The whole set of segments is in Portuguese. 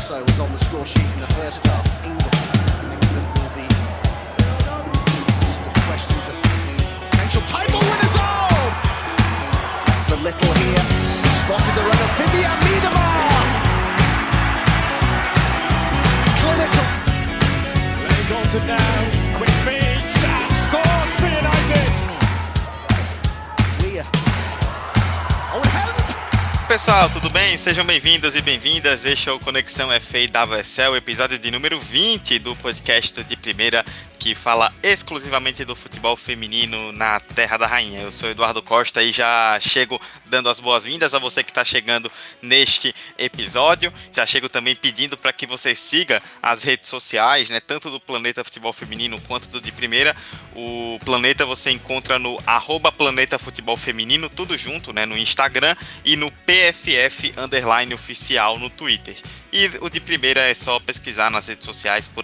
also was on the score sheet in the first half. England will be questions of potential title winners. Oh! The little here spotted the runner Vivian Miedemar. Clinical. Lenny Goldson now, quick feed, scores for United. Weir. Oh, help! Pessoal, tudo bem? Sejam bem-vindos e bem-vindas. Este é o Conexão FA WSL, episódio de número 20 do podcast de primeira, que fala exclusivamente do futebol feminino na Terra da Rainha. Eu sou Eduardo Costa e já chego dando as boas-vindas a você que está chegando neste episódio. Já chego também pedindo para que você siga as redes sociais, né, tanto do Planeta Futebol Feminino quanto do de primeira. O Planeta você encontra no @Planeta Futebol Feminino, tudo junto, né, no Instagram, e no PFF_oficial no Twitter. E o de primeira é só pesquisar nas redes sociais por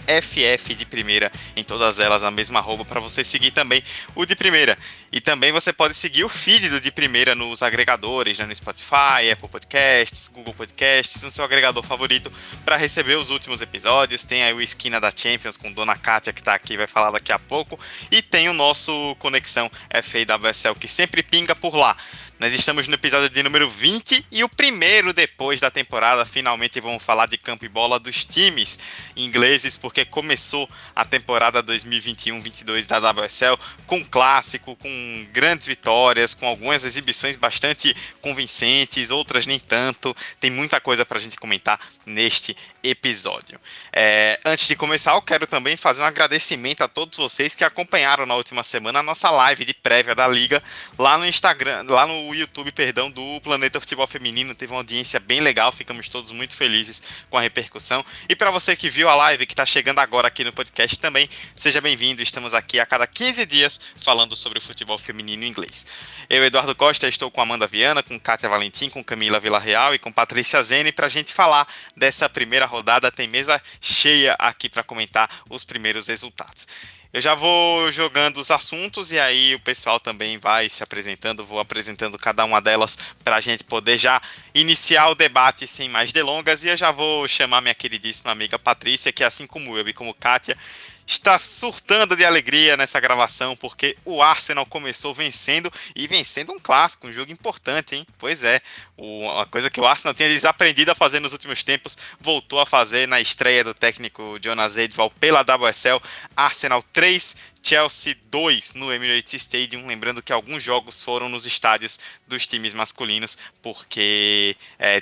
@FF de primeira, em todas elas a mesma arroba, para você seguir também o de primeira. E também você pode seguir o feed do de primeira nos agregadores, né, no Spotify, Apple Podcasts, Google Podcasts, no seu agregador favorito, para receber os últimos episódios. Tem aí o Esquina da Champions com Dona Kátia, que está aqui e vai falar daqui a pouco. E tem o nosso Conexão FA WSL, que sempre pinga por lá. Nós estamos no episódio de número 20 e o primeiro depois da temporada. Finalmente vamos falar de campo e bola dos times ingleses, porque começou a temporada 2021-22 da WSL com clássico, com grandes vitórias, com algumas exibições bastante convincentes, outras nem tanto. Tem muita coisa para a gente comentar neste episódio. Antes de começar, eu quero também fazer um agradecimento a todos vocês que acompanharam na última semana a nossa live de prévia da Liga lá no Instagram, lá no YouTube, do Planeta Futebol Feminino. Teve uma audiência bem legal, ficamos todos muito felizes com a repercussão. E para você que viu a live, que está chegando agora aqui no podcast também, seja bem-vindo. Estamos aqui a cada 15 dias falando sobre o futebol feminino inglês. Eu, Eduardo Costa, estou com Amanda Viana, com Kátia Valentim, com Camila Villarreal e com Patrícia Zene para a gente falar dessa primeira rodada. Tem mesa cheia aqui para comentar os primeiros resultados. Eu já vou jogando os assuntos e aí o pessoal também vai se apresentando, vou apresentando cada uma delas para a gente poder já iniciar o debate sem mais delongas. E eu já vou chamar minha queridíssima amiga Patrícia, que assim como eu e como Kátia, está surtando de alegria nessa gravação, porque o Arsenal começou vencendo, e vencendo um clássico, um jogo importante, hein? Pois é, uma coisa que o Arsenal tinha desaprendido a fazer nos últimos tempos, voltou a fazer na estreia do técnico Jonas Eidevall pela WSL. Arsenal 3, Chelsea 2 no Emirates Stadium. Lembrando que alguns jogos foram nos estádios dos times masculinos, porque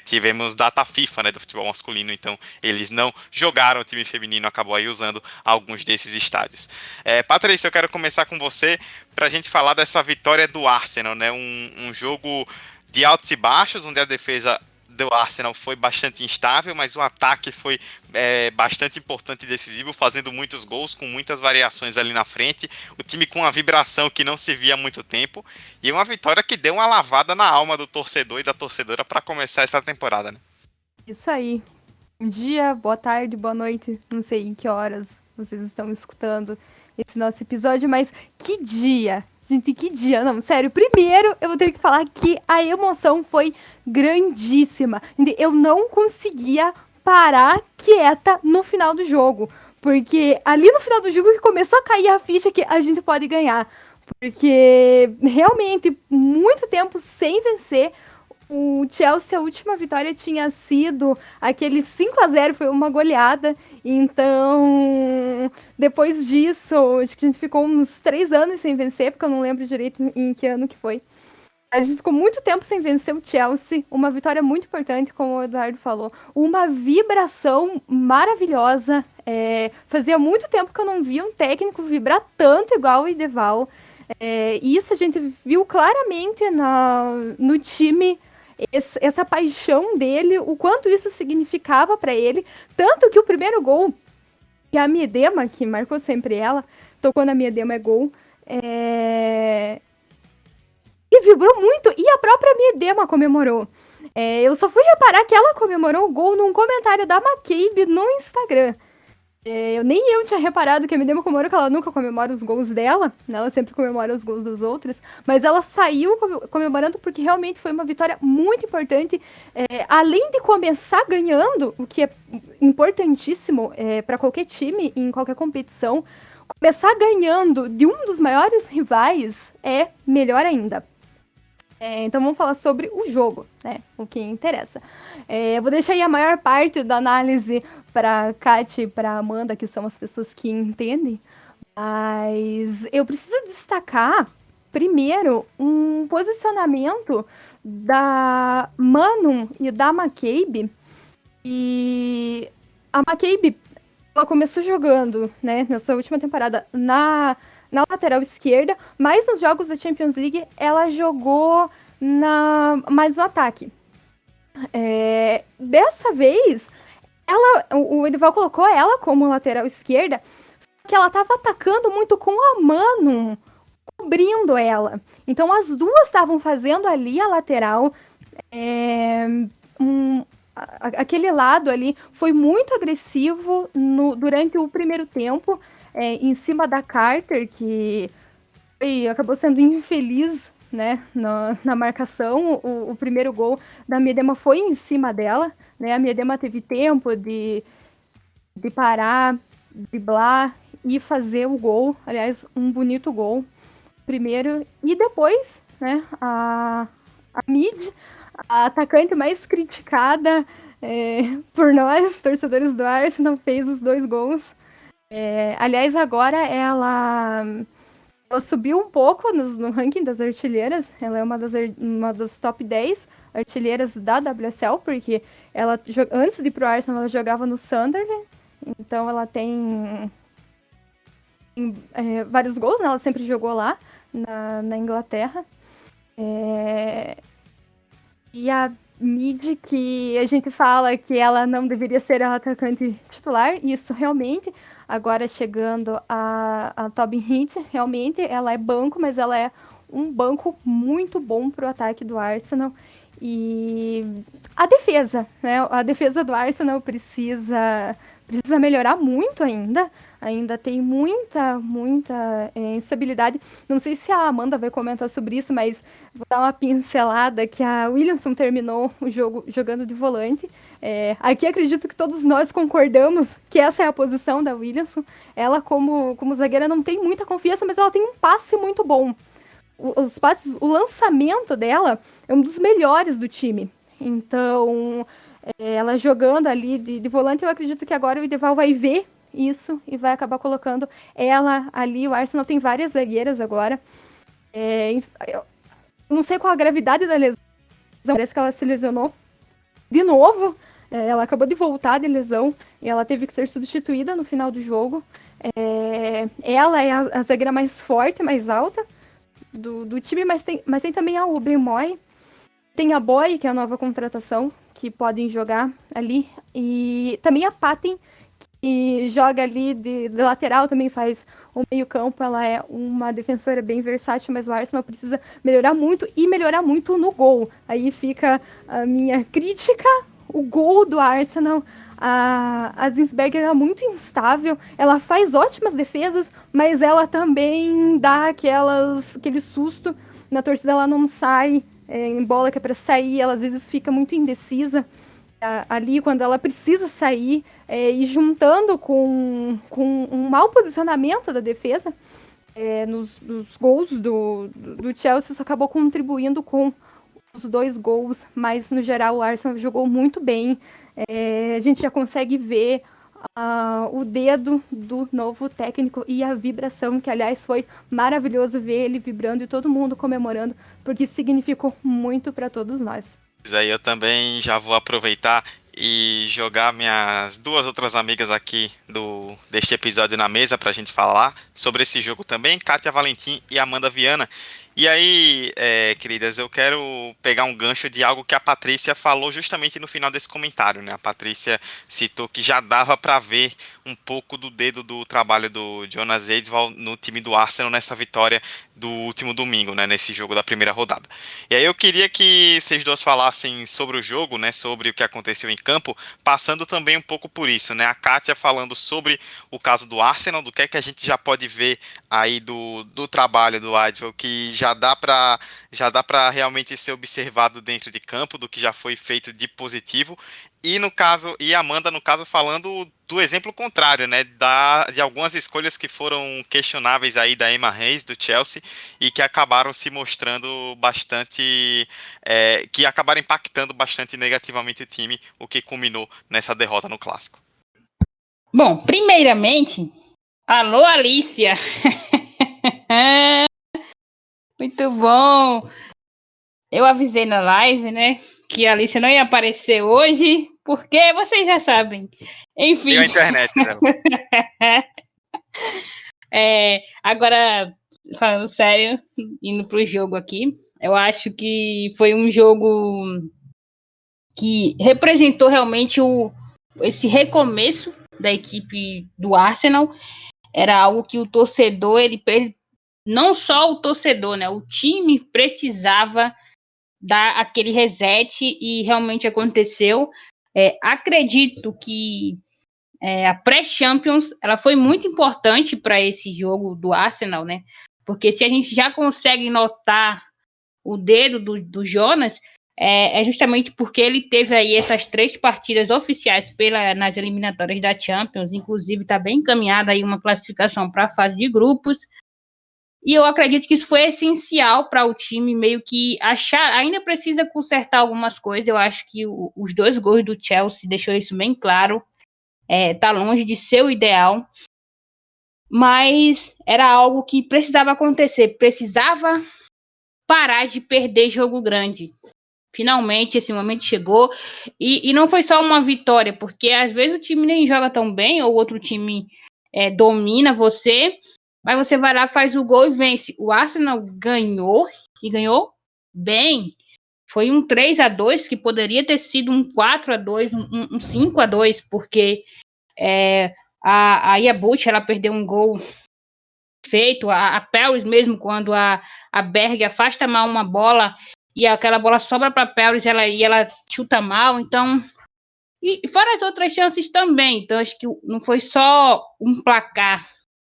tivemos data FIFA, né, do futebol masculino, então eles não jogaram. O time feminino acabou aí usando alguns desses estádios. Patrícia, eu quero começar com você para a gente falar dessa vitória do Arsenal, né, um jogo de altos e baixos, onde a defesa do Arsenal foi bastante instável, mas o ataque foi bastante importante e decisivo, fazendo muitos gols, com muitas variações ali na frente, o time com uma vibração que não se via há muito tempo, e uma vitória que deu uma lavada na alma do torcedor e da torcedora para começar essa temporada, né? Isso aí. Bom dia, boa tarde, boa noite, não sei em que horas vocês estão escutando esse nosso episódio, mas que dia! Gente, que dia! Não, sério, primeiro eu vou ter que falar que a emoção foi grandíssima. Eu não conseguia parar quieta no final do jogo, porque ali no final do jogo que começou a cair a ficha que a gente pode ganhar, porque realmente muito tempo sem vencer. O Chelsea, a última vitória tinha sido aquele 5-0, foi uma goleada. Então, depois disso, acho que a gente ficou uns 3 anos sem vencer, porque eu não lembro direito em que ano que foi. A gente ficou muito tempo sem vencer o Chelsea, uma vitória muito importante, como o Eduardo falou. Uma vibração maravilhosa. Fazia muito tempo que eu não via um técnico vibrar tanto igual o Eidevall. Isso a gente viu claramente no time. Essa paixão dele, o quanto isso significava para ele, tanto que o primeiro gol, que a Miedema, que marcou sempre ela, tocou na Miedema, é gol, e vibrou muito, e a própria Miedema comemorou. Eu só fui reparar que ela comemorou o gol num comentário da McCabe no Instagram. Nem eu tinha reparado que a Miedema comemora, que ela nunca comemora os gols dela, né? Ela sempre comemora os gols das outras, mas ela saiu comemorando porque realmente foi uma vitória muito importante, além de começar ganhando, o que é importantíssimo para qualquer time, em qualquer competição. Começar ganhando de um dos maiores rivais é melhor ainda. Então vamos falar sobre o jogo, né? O que interessa. Eu vou deixar aí a maior parte da análise para Kat e para Amanda, que são as pessoas que entendem. Mas eu preciso destacar, primeiro, um posicionamento da Manon e da Maccabi. E a Maccabi, ela começou jogando, né, nessa última temporada na lateral esquerda, mas nos jogos da Champions League ela jogou mais no ataque. Dessa vez, o Edival colocou ela como lateral esquerda, que ela estava atacando muito com a Manon, cobrindo ela. Então as duas estavam fazendo ali a lateral. Aquele lado ali foi muito agressivo durante o primeiro tempo, em cima da Carter, que acabou sendo infeliz, né, na marcação. O primeiro gol da Miedema foi em cima dela, né? A Miedema teve tempo de parar, driblar e fazer o gol. Aliás, um bonito gol primeiro. E depois, né, a Mid, a atacante mais criticada por nós, torcedores do Arsenal, fez os 2 gols. Aliás, agora ela subiu um pouco no ranking das artilheiras. Ela é uma das top 10 artilheiras da WSL, porque ela, antes de ir pro Arsenal, ela jogava no Sunderland. Então ela tem vários gols, né? Ela sempre jogou lá na Inglaterra. E a Mid, que a gente fala que ela não deveria ser a atacante titular, isso realmente. Agora chegando a Tobin Heath, realmente ela é banco, mas ela é um banco muito bom para o ataque do Arsenal. E a defesa, né? A defesa do Arsenal precisa melhorar muito ainda. Ainda tem muita instabilidade. Não sei se a Amanda vai comentar sobre isso, mas vou dar uma pincelada que a Williamson terminou o jogo jogando de volante. Aqui acredito que todos nós concordamos que essa é a posição da Williamson. Ela, como zagueira, não tem muita confiança, mas ela tem um passe muito bom. O lançamento dela é um dos melhores do time. Então, ela jogando ali de volante, eu acredito que agora o Ideval vai ver isso e vai acabar colocando ela ali. O Arsenal tem várias zagueiras agora. Eu não sei qual a gravidade da lesão. Parece que ela se lesionou de novo. Ela acabou de voltar de lesão e ela teve que ser substituída no final do jogo. Ela é a zagueira mais forte, mais alta do time, mas tem também a Aubrey Moy. Tem a Boy, que é a nova contratação, que podem jogar ali. E também a Patten, que joga ali de lateral, também faz o meio-campo. Ela é uma defensora bem versátil, mas o Arsenal precisa melhorar muito no gol. Aí fica a minha crítica. O gol do Arsenal, a Zinsberger é muito instável. Ela faz ótimas defesas, mas ela também dá aquele susto. Na torcida ela não sai em bola que é para sair. Ela às vezes fica muito indecisa ali quando ela precisa sair, e juntando com um mau posicionamento da defesa nos gols do Chelsea, isso acabou contribuindo com os 2 gols, mas no geral o Arsenal jogou muito bem. A gente já consegue ver o dedo do novo técnico e a vibração, que aliás foi maravilhoso ver ele vibrando e todo mundo comemorando, porque significou muito para todos nós. Aí eu também já vou aproveitar e jogar minhas 2 outras amigas aqui deste episódio na mesa para a gente falar sobre esse jogo também, Kátia Valentim e Amanda Viana. E aí, queridas, eu quero pegar um gancho de algo que a Patrícia falou justamente no final desse comentário, né? A Patrícia citou que já dava para ver um pouco do dedo do trabalho do Jonas Eidevall no time do Arsenal nessa vitória do último domingo, né? Nesse jogo da primeira rodada. E aí eu queria que vocês 2 falassem sobre o jogo, né? Sobre o que aconteceu em campo, passando também um pouco por isso, né? A Kátia falando sobre o caso do Arsenal, do que é que a gente já pode ver aí do trabalho do Eidevall, que já dá para realmente ser observado dentro de campo, do que já foi feito de positivo. E no caso, e a Amanda, no caso, falando do exemplo contrário, né? De algumas escolhas que foram questionáveis aí da Emma Hayes, do Chelsea, e que acabaram se mostrando bastante. Que acabaram impactando bastante negativamente o time, o que culminou nessa derrota no clássico. Bom, primeiramente, alô Alicia! Muito bom! Eu avisei na live, né, que a Alicia não ia aparecer hoje, porque vocês já sabem. Enfim. E a internet dela. Agora, falando sério, indo pro jogo aqui, eu acho que foi um jogo que representou realmente esse recomeço da equipe do Arsenal. Era algo que o torcedor, não só o torcedor, né, o time precisava dar aquele reset e realmente aconteceu. Acredito que a pré-Champions ela foi muito importante para esse jogo do Arsenal, né? Porque se a gente já consegue notar o dedo do Jonas, é justamente porque ele teve aí essas 3 partidas oficiais nas eliminatórias da Champions, inclusive está bem encaminhada aí uma classificação para a fase de grupos. E eu acredito que isso foi essencial para o time meio que achar. Ainda precisa consertar algumas coisas. Eu acho que os 2 gols do Chelsea deixou isso bem claro. Tá longe de ser o ideal. Mas era algo que precisava acontecer. Precisava parar de perder jogo grande. Finalmente esse momento chegou. E não foi só uma vitória, porque às vezes o time nem joga tão bem, ou outro time domina você. Mas você vai lá, faz o gol e vence. O Arsenal ganhou, e ganhou bem. Foi um 3-2, que poderia ter sido um 4-2, um 5-2, porque a Iabut, ela perdeu um gol feito. A Paris mesmo, quando a Berg afasta mal uma bola, e aquela bola sobra para a Paris, e ela chuta mal. Então, e fora as outras chances também. Então, acho que não foi só um placar,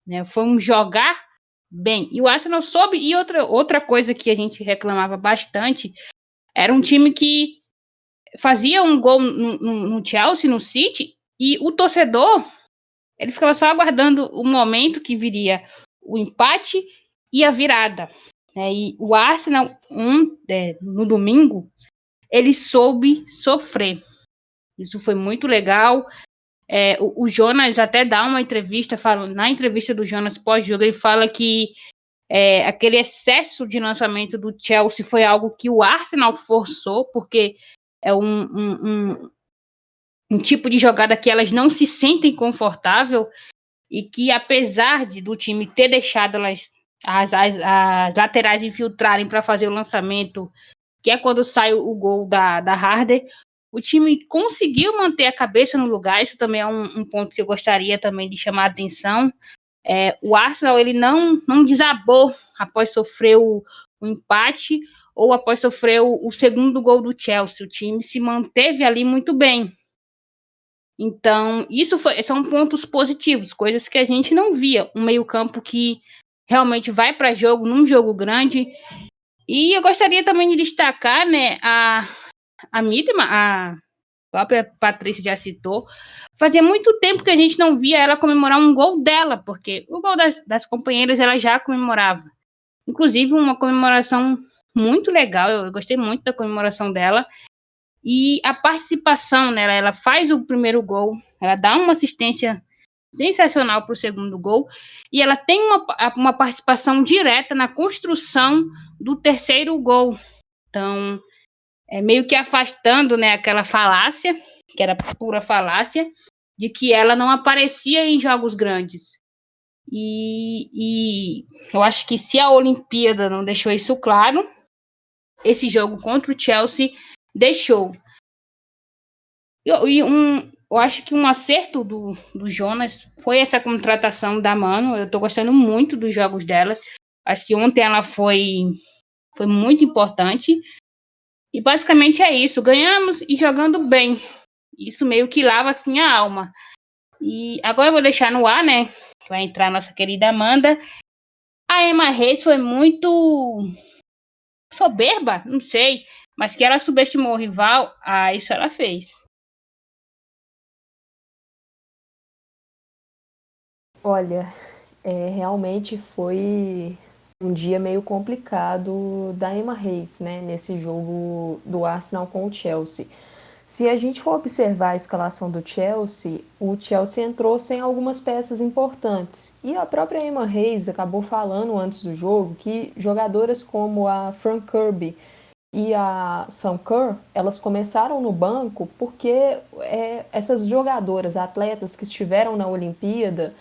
né? Foi um jogar bem. E o Arsenal soube. E outra coisa que a gente reclamava bastante, era um time que fazia um gol no Chelsea, no City, e o torcedor, ele ficava só aguardando o momento que viria o empate e a virada. E o Arsenal, no domingo, ele soube sofrer. Isso foi muito legal. O Jonas até dá uma entrevista, na entrevista do Jonas pós-jogo, ele fala que aquele excesso de lançamento do Chelsea foi algo que o Arsenal forçou, porque é um tipo de jogada que elas não se sentem confortável, e que apesar do time ter deixado as laterais infiltrarem para fazer o lançamento, que é quando sai o gol da Harder, o time conseguiu manter a cabeça no lugar. Isso também é um ponto que eu gostaria também de chamar a atenção. O Arsenal, ele não desabou após sofrer o empate ou após sofrer o segundo gol do Chelsea. O time se manteve ali muito bem. Então, são pontos positivos, coisas que a gente não via. Um meio-campo que realmente vai para jogo, num jogo grande. E eu gostaria também de destacar, né, a Midtjylland, a própria Patrícia já citou. Fazia muito tempo que a gente não via ela comemorar um gol dela, porque o gol das companheiras ela já comemorava. Inclusive, uma comemoração muito legal, eu gostei muito da comemoração dela. E a participação, né, ela faz o primeiro gol, ela dá uma assistência sensacional para o segundo gol, e ela tem uma participação direta na construção do terceiro gol. Então, meio que afastando, né, aquela falácia, que era pura falácia, de que ela não aparecia em jogos grandes. E eu acho que se a Olimpíada não deixou isso claro, esse jogo contra o Chelsea deixou. Eu acho que um acerto do Jonas foi essa contratação da Mano. Eu estou gostando muito dos jogos dela. Acho que ontem ela foi muito importante. E basicamente é isso. Ganhamos e jogando bem. Isso meio que lava assim a alma. E agora eu vou deixar no ar, né? Vai entrar a nossa querida Amanda. A Emma Hayes foi muito soberba, não sei. Mas que ela subestimou o rival, isso ela fez. Olha, realmente foi um dia meio complicado da Emma Hayes, né, nesse jogo do Arsenal com o Chelsea. Se a gente for observar a escalação do Chelsea, o Chelsea entrou sem algumas peças importantes. E a própria Emma Hayes acabou falando antes do jogo que jogadoras como a Fran Kirby e a Sam Kerr, elas começaram no banco porque essas jogadoras, atletas que estiveram na Olimpíada,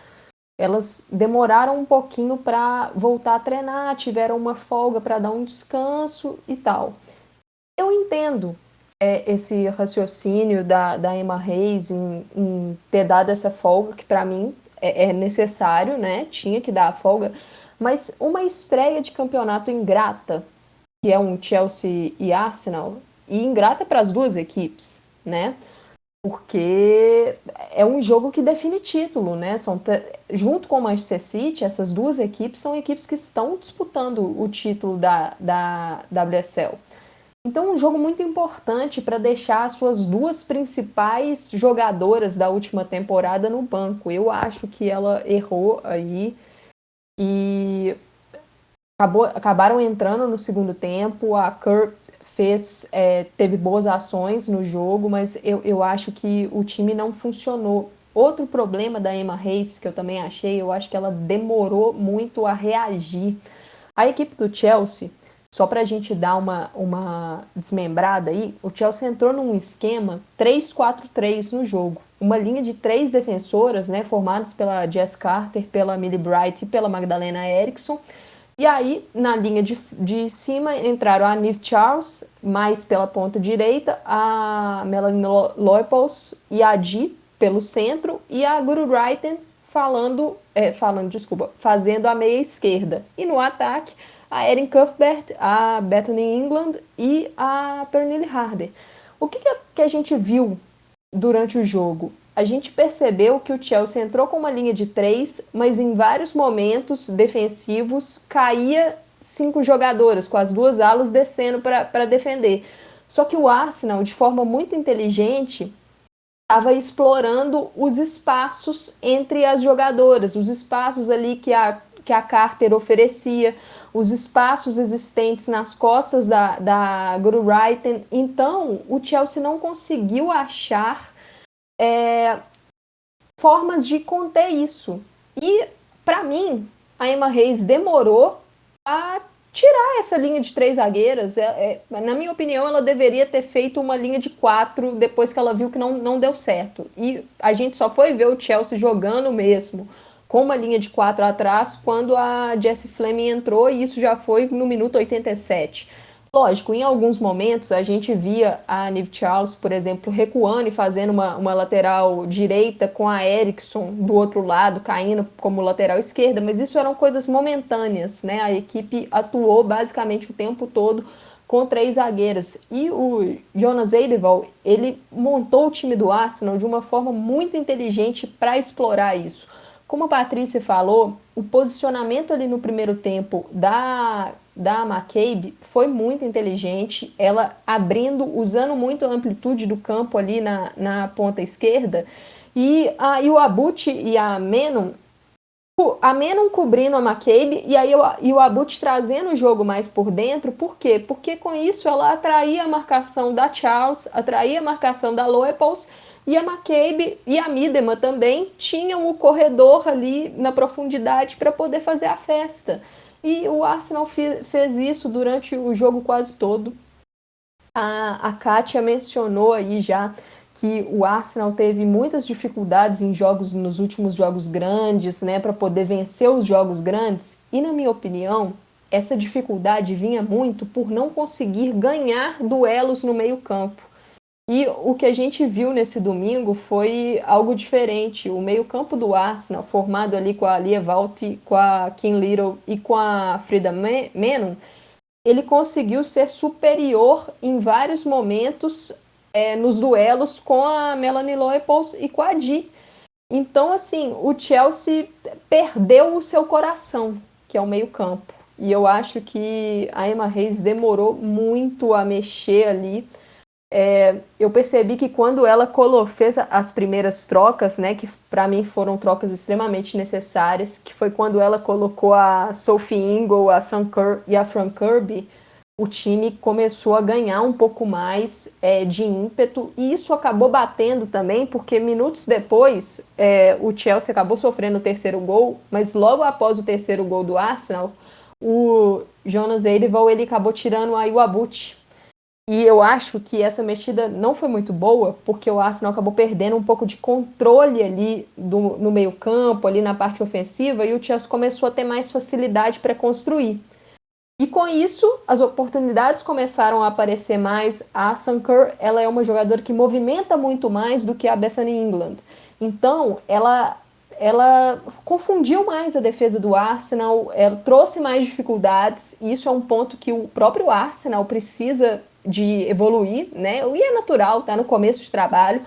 elas demoraram um pouquinho para voltar a treinar, tiveram uma folga para dar um descanso e tal. Eu entendo esse raciocínio da Emma Hayes em ter dado essa folga, que para mim é necessário, né? Tinha que dar a folga, mas uma estreia de campeonato ingrata, que é um Chelsea e Arsenal, e ingrata para as duas equipes, né? Porque é um jogo que define título, né? Junto com o Manchester City, essas duas equipes são equipes que estão disputando o título da WSL. Então, um jogo muito importante para deixar as suas duas principais jogadoras da última temporada no banco. Eu acho que ela errou aí e acabaram entrando no segundo tempo. A Kerr teve boas ações no jogo, mas eu acho que o time não funcionou. Outro problema da Emma Hayes, que eu também achei, eu acho que ela demorou muito a reagir. A equipe do Chelsea, só para a gente dar uma desmembrada aí, o Chelsea entrou num esquema 3-4-3 no jogo. Uma linha de 3 defensoras, né, formadas pela Jess Carter, pela Millie Bright e pela Magdalena Eriksson. E aí, na linha de cima, entraram a Niamh Charles, mais pela ponta direita, a Melanie Leupolz e a Di pelo centro, e a Guro Reiten fazendo a meia esquerda. E no ataque, a Erin Cuthbert, a Bethany England e a Pernille Harder. O que a gente viu durante o jogo? A gente percebeu que o Chelsea entrou com uma linha de 3, mas em vários momentos defensivos caía 5 jogadoras, com as duas alas descendo para defender. Só que o Arsenal, de forma muito inteligente, estava explorando os espaços entre as jogadoras, os espaços ali que a Carter oferecia, os espaços existentes nas costas da Guro Reiten. Então, o Chelsea não conseguiu achar formas de conter isso. E, para mim, a Emma Hayes demorou a tirar essa linha de 3 zagueiras. Na minha opinião, ela deveria ter feito uma linha de 4 depois que ela viu que não deu certo. E a gente só foi ver o Chelsea jogando mesmo com uma linha de 4 atrás quando a Jessie Fleming entrou, e isso já foi no minuto 87. Lógico, em alguns momentos a gente via a Niamh Charles, por exemplo, recuando e fazendo uma lateral direita com a Eriksson do outro lado, caindo como lateral esquerda, mas isso eram coisas momentâneas, né? A equipe atuou basicamente o tempo todo com 3 zagueiras. E o Jonas Eidevall, ele montou o time do Arsenal de uma forma muito inteligente para explorar isso. Como a Patrícia falou, o posicionamento ali no primeiro tempo da McCabe foi muito inteligente, ela usando muito a amplitude do campo ali na ponta esquerda, e o Abut e a Menon cobrindo a McCabe, e o Abut trazendo o jogo mais por dentro. Por quê? Porque com isso ela atraía a marcação da Charles, atraía a marcação da Leupolz, e a McCabe e a Miedema também tinham o corredor ali na profundidade para poder fazer a festa. E o Arsenal fez isso durante o jogo quase todo. A Kátia mencionou aí já que o Arsenal teve muitas dificuldades nos últimos jogos grandes, né, para poder vencer os jogos grandes. E, na minha opinião, essa dificuldade vinha muito por não conseguir ganhar duelos no meio-campo. E o que a gente viu nesse domingo foi algo diferente. O meio-campo do Arsenal, formado ali com a Lia Walti, com a Kim Little e com a Frida Menon, ele conseguiu ser superior em vários momentos nos duelos com a Melanie Leupolz e com a Di. Então, assim, o Chelsea perdeu o seu coração, que é o meio-campo. E eu acho que a Emma Hayes demorou muito a mexer ali eu percebi que quando ela fez as primeiras trocas, né, que para mim foram trocas extremamente necessárias, que foi quando ela colocou a Sophie Ingle, a Sam Kerr e a Fran Kirby, o time começou a ganhar um pouco mais de ímpeto, e isso acabou batendo também, porque minutos depois o Chelsea acabou sofrendo o terceiro gol, mas logo após o terceiro gol do Arsenal, o Jonas Eidevall, ele acabou tirando a Iwabuchi. E eu acho que essa mexida não foi muito boa, porque o Arsenal acabou perdendo um pouco de controle ali no meio campo, ali na parte ofensiva, e o Chelsea começou a ter mais facilidade para construir. E com isso, as oportunidades começaram a aparecer mais. A Sam Kerr, ela é uma jogadora que movimenta muito mais do que a Bethany England. Então, ela confundiu mais a defesa do Arsenal, ela trouxe mais dificuldades, e isso é um ponto que o próprio Arsenal precisa de evoluir, né? E é natural, tá no começo de trabalho,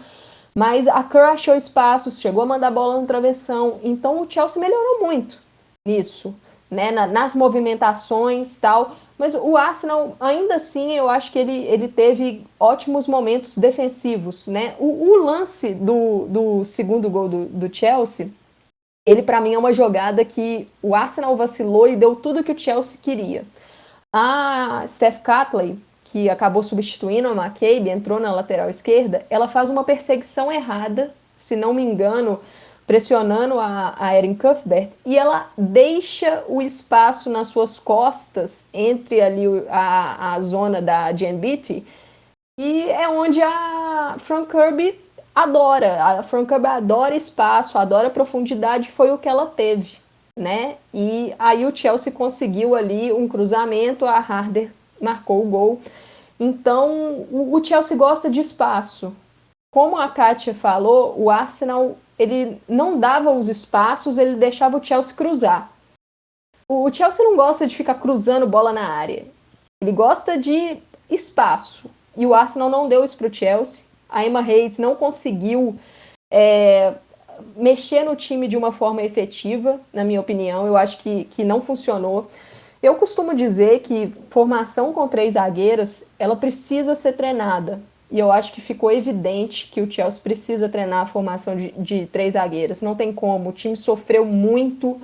mas a Kerr achou espaços, chegou a mandar bola no travessão, então o Chelsea melhorou muito nisso, né? Nas movimentações e tal, mas o Arsenal, ainda assim, eu acho que ele teve ótimos momentos defensivos, né? O lance do segundo gol do Chelsea, ele para mim é uma jogada que o Arsenal vacilou e deu tudo que o Chelsea queria. A Steph Catley, que acabou substituindo a McCabe, entrou na lateral esquerda, ela faz uma perseguição errada, se não me engano, pressionando a Erin Cuthbert, e ela deixa o espaço nas suas costas, entre ali a zona da Jen Beattie, e é onde a Fran Kirby adora. A Fran Kirby adora espaço, adora profundidade, foi o que ela teve, né? E aí o Chelsea conseguiu ali um cruzamento, a Harder marcou o gol. Então, o Chelsea gosta de espaço. Como a Kátia falou, o Arsenal, ele não dava os espaços, ele deixava o Chelsea cruzar. O Chelsea não gosta de ficar cruzando bola na área. Ele gosta de espaço. E o Arsenal não deu isso para o Chelsea. A Emma Hayes não conseguiu mexer no time de uma forma efetiva, na minha opinião. Eu acho que não funcionou. Eu costumo dizer que formação com 3 zagueiras, ela precisa ser treinada. E eu acho que ficou evidente que o Chelsea precisa treinar a formação de 3 zagueiras. Não tem como. O time sofreu muito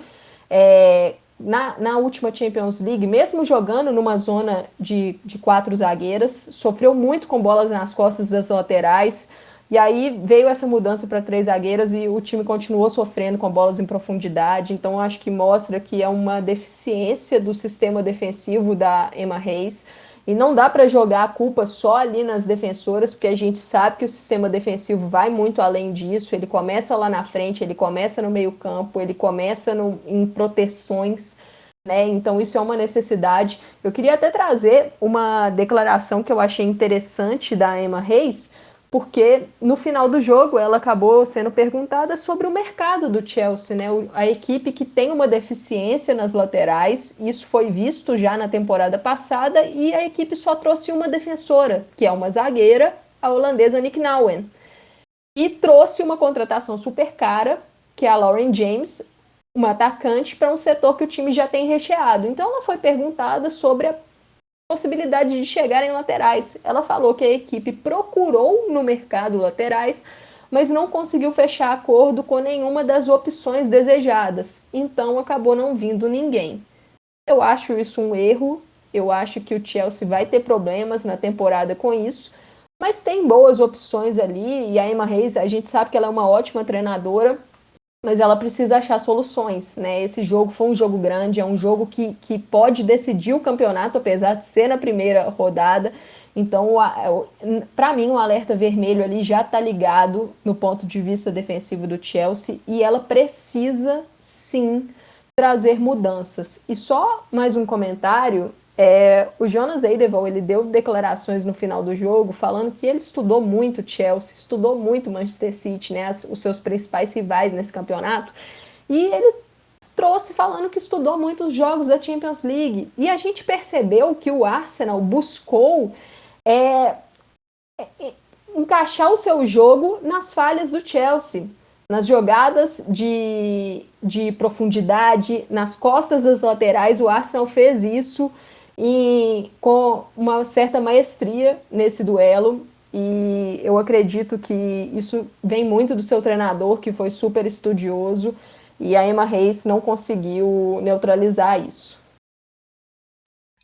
na última Champions League, mesmo jogando numa zona de 4 zagueiras, sofreu muito com bolas nas costas das laterais. E aí veio essa mudança para 3 zagueiras e o time continuou sofrendo com bolas em profundidade. Então eu acho que mostra que é uma deficiência do sistema defensivo da Emma Hayes. E não dá para jogar a culpa só ali nas defensoras, porque a gente sabe que o sistema defensivo vai muito além disso. Ele começa lá na frente, ele começa no meio campo, ele começa em proteções, né? Então isso é uma necessidade. Eu queria até trazer uma declaração que eu achei interessante da Emma Hayes, porque no final do jogo ela acabou sendo perguntada sobre o mercado do Chelsea, né? A equipe que tem uma deficiência nas laterais, isso foi visto já na temporada passada, e a equipe só trouxe uma defensora, que é uma zagueira, a holandesa Nick Nouwen. E trouxe uma contratação super cara, que é a Lauren James, uma atacante, para um setor que o time já tem recheado. Então ela foi perguntada sobre a possibilidade de chegar em laterais. Ela falou que a equipe procurou no mercado laterais, mas não conseguiu fechar acordo com nenhuma das opções desejadas. Então acabou não vindo ninguém. Eu acho isso um erro. Eu acho que o Chelsea vai ter problemas na temporada com isso, mas tem boas opções ali, e a Emma Hayes, a gente sabe que ela é uma ótima treinadora, mas ela precisa achar soluções, né? Esse jogo foi um jogo grande, é um jogo que pode decidir o campeonato, apesar de ser na primeira rodada. Então, para mim, o alerta vermelho ali já está ligado no ponto de vista defensivo do Chelsea, e ela precisa, sim, trazer mudanças. E só mais um comentário, o Jonas Eidevall, ele deu declarações no final do jogo falando que ele estudou muito Chelsea, estudou muito Manchester City, né, os seus principais rivais nesse campeonato, e ele trouxe falando que estudou muito os jogos da Champions League, e a gente percebeu que o Arsenal buscou encaixar o seu jogo nas falhas do Chelsea, nas jogadas de profundidade, nas costas das laterais. O Arsenal fez isso com uma certa maestria nesse duelo. E eu acredito que isso vem muito do seu treinador, que foi super estudioso, e a Emma Hayes não conseguiu neutralizar isso.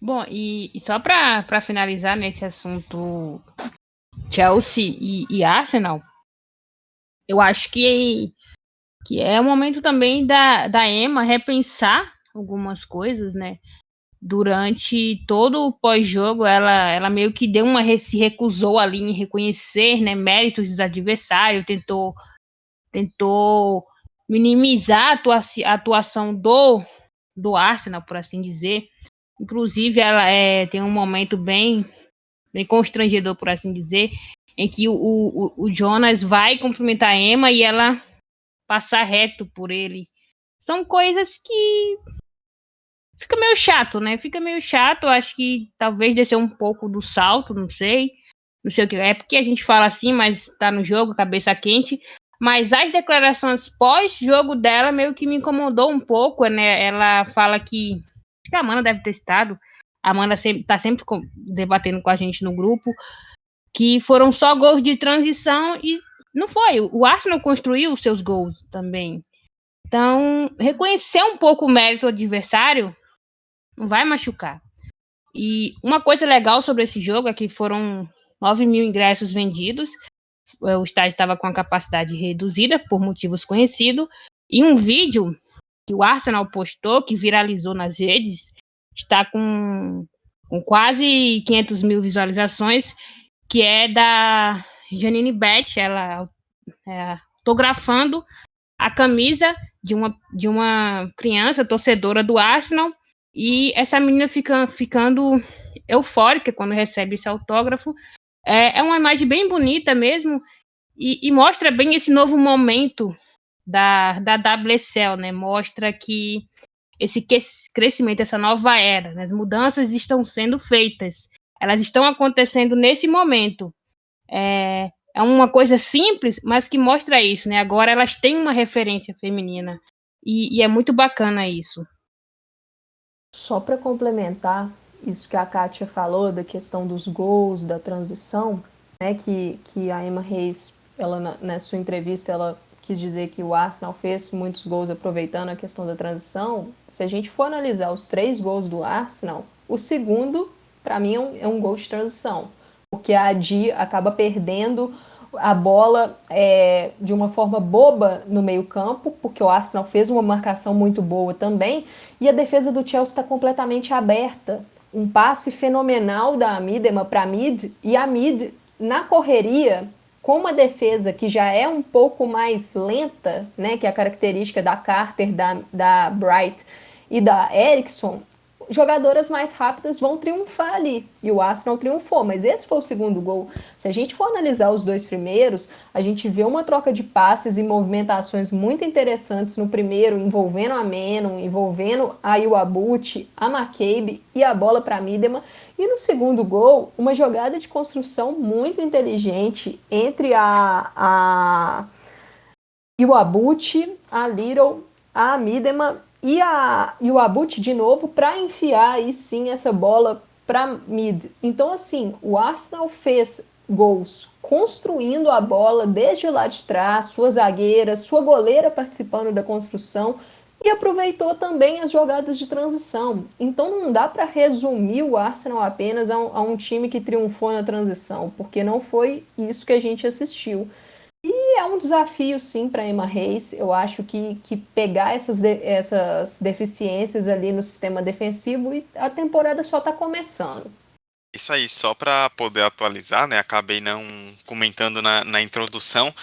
Bom, e só para finalizar nesse assunto Chelsea e Arsenal, eu acho que é o momento também da Emma repensar algumas coisas, né? Durante todo o pós-jogo, ela meio que se recusou ali em reconhecer, né, méritos dos adversários, tentou minimizar a atuação do Arsenal, por assim dizer. Inclusive, ela tem um momento bem constrangedor, por assim dizer, em que o Jonas vai cumprimentar a Emma e ela passa reto por ele. São coisas que fica meio chato, né? Fica meio chato, acho que talvez descer um pouco do salto, não sei. Não sei o que. É porque a gente fala assim, mas tá no jogo, cabeça quente. Mas as declarações pós-jogo dela meio que me incomodou um pouco, né? Ela fala que. Acho que a Amanda deve ter citado. A Amanda tá sempre debatendo com a gente no grupo. Que foram só gols de transição e não foi. O Arsenal construiu os seus gols também. Então, reconhecer um pouco o mérito do adversário não vai machucar. E uma coisa legal sobre esse jogo é que foram 9 mil ingressos vendidos. O estádio estava com a capacidade reduzida por motivos conhecidos. E um vídeo que o Arsenal postou, que viralizou nas redes, está com quase 500 mil visualizações, que é da Janine Beth, ela autografando a camisa de uma criança torcedora do Arsenal. E essa menina ficando eufórica quando recebe esse autógrafo. É uma imagem bem bonita mesmo e mostra bem esse novo momento da WSL, né? Mostra que esse crescimento, essa nova era, né? As mudanças estão sendo feitas. Elas estão acontecendo nesse momento. É uma coisa simples, mas que mostra isso, né? Agora elas têm uma referência feminina. E é muito bacana isso. Só para complementar isso que a Kátia falou, da questão dos gols, da transição, né, que a Emma Hayes, ela, na sua entrevista, ela quis dizer que o Arsenal fez muitos gols aproveitando a questão da transição. Se a gente for analisar os 3 gols do Arsenal, o segundo, para mim, é um gol de transição, porque a Adi acaba perdendo a bola de uma forma boba no meio-campo, porque o Arsenal fez uma marcação muito boa também, e a defesa do Chelsea está completamente aberta. Um passe fenomenal da Miedema para a Mid, e a Mid, na correria, com uma defesa que já é um pouco mais lenta, né, que é a característica da Carter, da Bright e da Eriksson, jogadoras mais rápidas vão triunfar ali, e o Arsenal triunfou, mas esse foi o segundo gol. Se a gente for analisar os 2 primeiros, a gente vê uma troca de passes e movimentações muito interessantes no primeiro, envolvendo a Menon, envolvendo a Iwabuchi, a McCabe e a bola para a Miedema, e no segundo gol, uma jogada de construção muito inteligente entre a Iwabuchi, a Little, a Miedema e o Abut de novo para enfiar aí sim essa bola para mid. Então assim, o Arsenal fez gols construindo a bola desde lá de trás, sua zagueira, sua goleira participando da construção e aproveitou também as jogadas de transição. Então não dá para resumir o Arsenal apenas a um time que triunfou na transição, porque não foi isso que a gente assistiu. E é um desafio, sim, para a Emma Hayes. Eu acho que pegar essas deficiências ali no sistema defensivo, e a temporada só está começando. Isso aí, só para poder atualizar, né? Acabei não comentando na introdução.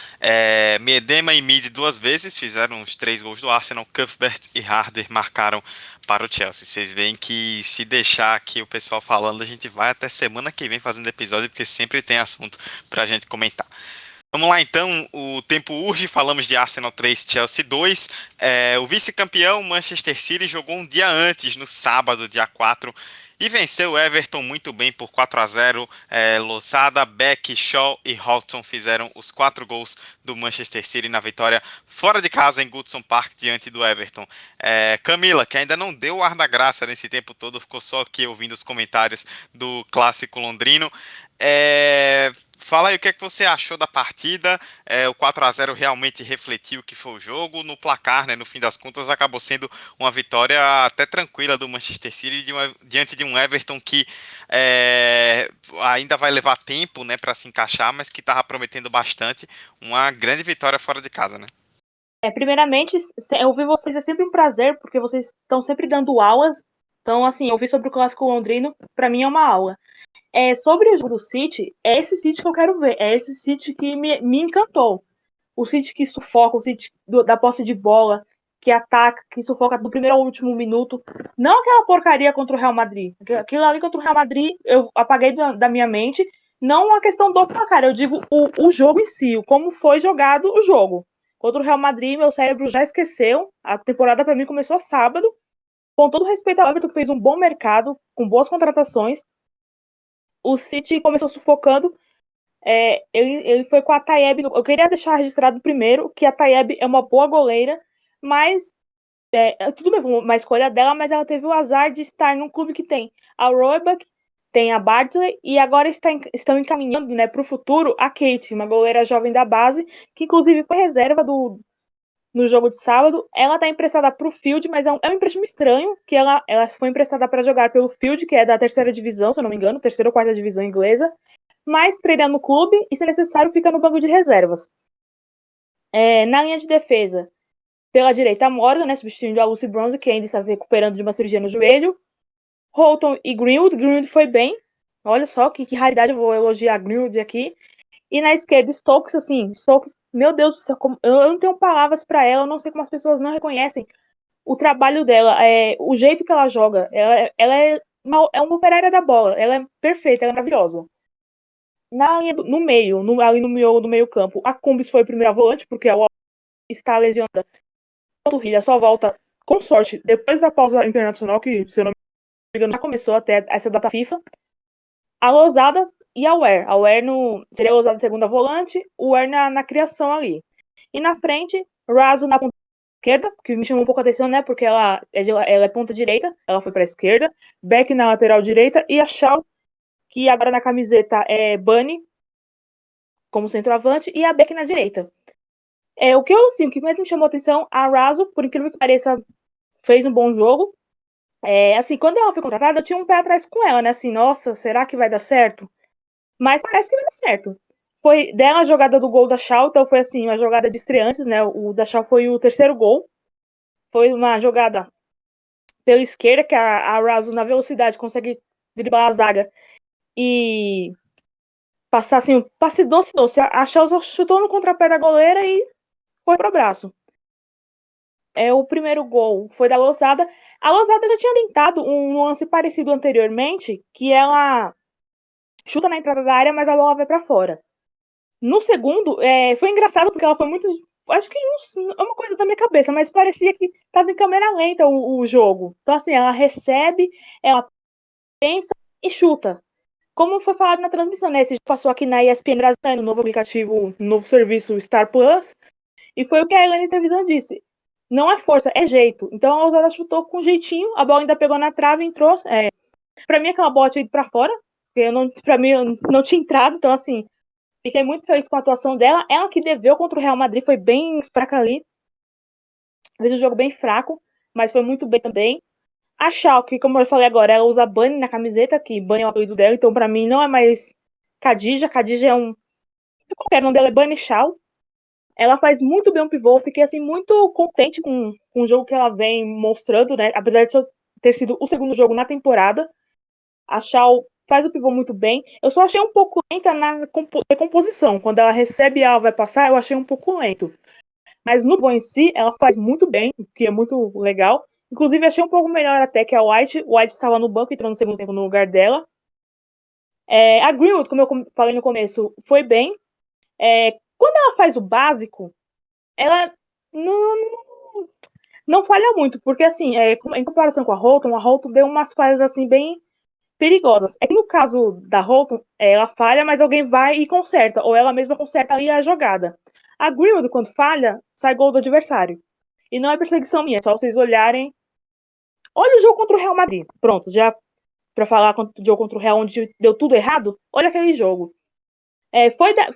Miedema e Mid 2 vezes fizeram os 3 gols do Arsenal. Cuthbert e Harder marcaram para o Chelsea. Vocês veem que se deixar aqui o pessoal falando, a gente vai até semana que vem fazendo episódio, porque sempre tem assunto para a gente comentar. Vamos lá então, o tempo urge, falamos de Arsenal 3, Chelsea 2. O vice-campeão Manchester City jogou um dia antes, no sábado, dia 4, e venceu o Everton muito bem por 4-0. Losada, Beck, Shaw e Houghton fizeram os 4 gols do Manchester City na vitória fora de casa em Goodson Park diante do Everton. Camila, que ainda não deu o ar da graça nesse tempo todo, ficou só aqui ouvindo os comentários do clássico londrino. Fala aí o que é que você achou da partida. O 4-0 realmente refletiu o que foi o jogo. No placar, né, no fim das contas, acabou sendo uma vitória até tranquila do Manchester City diante de um Everton que ainda vai levar tempo, né, para se encaixar, mas que estava prometendo bastante uma grande vitória fora de casa, né? Primeiramente, ouvir vocês é sempre um prazer, porque vocês estão sempre dando aulas. Então, assim, ouvir sobre o Clássico Londrino, para mim é uma aula. Sobre o jogo do City, é esse City que eu quero ver. É esse City que me encantou. O City que sufoca, o City da posse de bola, que ataca, que sufoca do primeiro ao último minuto. Não aquela porcaria contra o Real Madrid. Aquilo ali contra o Real Madrid, eu apaguei da minha mente. Não a questão do placar, eu digo o jogo em si, como foi jogado o jogo. Contra o Real Madrid, meu cérebro já esqueceu. A temporada para mim começou sábado. Com todo respeito ao Everton, que fez um bom mercado, com boas contratações. O City começou sufocando. Ele foi com a Tayeb. Eu queria deixar registrado primeiro que a Tayeb é uma boa goleira, mas tudo bem, uma escolha dela, mas ela teve o azar de estar num clube que tem a Roebuck, tem a Bardsley, e agora estão encaminhando, né, para o futuro a Kate, uma goleira jovem da base, que inclusive foi reserva no jogo de sábado. Ela está emprestada para o Field, mas é um empréstimo estranho, que ela foi emprestada para jogar pelo Field, que é da terceira divisão, se eu não me engano, terceira ou quarta divisão inglesa, mas treinando no clube e, se necessário, fica no banco de reservas. Na linha de defesa, pela direita, a Morgan, né, substituindo a Lucy Bronze, que ainda está se recuperando de uma cirurgia no joelho. Holton e Greenwood. Greenwood foi bem. Olha só que raridade, eu vou elogiar Greenwood aqui. E na esquerda, Stokes, assim, Stokes, meu Deus do céu, eu não tenho palavras para ela, eu não sei como as pessoas não reconhecem o trabalho dela, o jeito que ela joga. Ela é uma operária da bola, ela é perfeita, ela é maravilhosa. Na linha no meio, ali no miolo do meio campo, a Cumbis foi o primeiro volante, porque ela está lesionada. A panturrilha só volta, com sorte, depois da pausa internacional, que, se eu não me engano, já começou até essa data FIFA. A Losada e a Ware. A Ware seria a Losada segunda volante, o Ware na criação ali. E na frente, Raso na ponta esquerda, que me chamou um pouco a atenção, né? Porque ela é ponta direita, ela foi para a esquerda. Beck na lateral direita e a Shaw, que agora na camiseta é Bunny, como centroavante, e a Beck na direita. O que mais me chamou a atenção, a Raso, por incrível que pareça, fez um bom jogo. Assim, quando ela foi contratada, eu tinha um pé atrás com ela, né? Assim, nossa, será que vai dar certo? Mas parece que vai dar certo. Foi dela a jogada do gol da Shaw, então foi assim, uma jogada de estreantes, né? O da Shaw foi o terceiro gol. Foi uma jogada pela esquerda, que a Raso, na velocidade, consegue driblar a zaga e passar assim, passe doce. A Shaw chutou no contrapé da goleira e foi pro braço. O primeiro gol foi da Losada. A Losada já tinha tentado um lance parecido anteriormente, que ela chuta na entrada da área, mas a bola vai para fora. No segundo, foi engraçado porque ela foi muito... Acho que é uma coisa da minha cabeça, mas parecia que estava em câmera lenta o jogo. Então, assim, ela recebe, ela pensa e chuta. Como foi falado na transmissão, né? Esse passou aqui na ESPN Brasil, no novo aplicativo, no novo serviço Star Plus. E foi o que a Helene Trevisan disse. Não é força, é jeito. Então a Losada chutou com jeitinho, a bola ainda pegou na trave e entrou. Pra mim, aquela bola tinha ido pra fora, porque pra mim eu não tinha entrado, então assim, fiquei muito feliz com a atuação dela. Ela que deveu contra o Real Madrid, foi bem fraca ali. Fez um jogo bem fraco, mas foi muito bem também. A Schalke, como eu falei agora, ela usa Bunny na camiseta, que Bunny é o apelido dela, então pra mim não é mais Khadija. Khadija é um... Qualquer nome dela é Bunny Shaw. Ela faz muito bem um pivô, fiquei assim muito contente com o jogo que ela vem mostrando, né? Apesar de ter sido o segundo jogo na temporada, a Shaw faz o pivô muito bem. Eu só achei um pouco lenta na recomposição. Quando ela recebe e ela vai passar, eu achei um pouco lento. Mas no gol em si, ela faz muito bem, o que é muito legal. Inclusive, achei um pouco melhor até que a White. O White estava no banco e entrou no segundo tempo no lugar dela. A Greenwood, como eu falei no começo, foi bem. Quando ela faz o básico, ela não falha muito, porque assim, em comparação com a Holton deu umas falhas assim bem perigosas. É que no caso da Holton, ela falha, mas alguém vai e conserta, ou ela mesma conserta ali a jogada. A Greenwood, quando falha, sai gol do adversário. E não é perseguição minha, é só vocês olharem. Olha o jogo contra o Real Madrid. Pronto, já pra falar do jogo contra o Real, onde deu tudo errado, olha aquele jogo.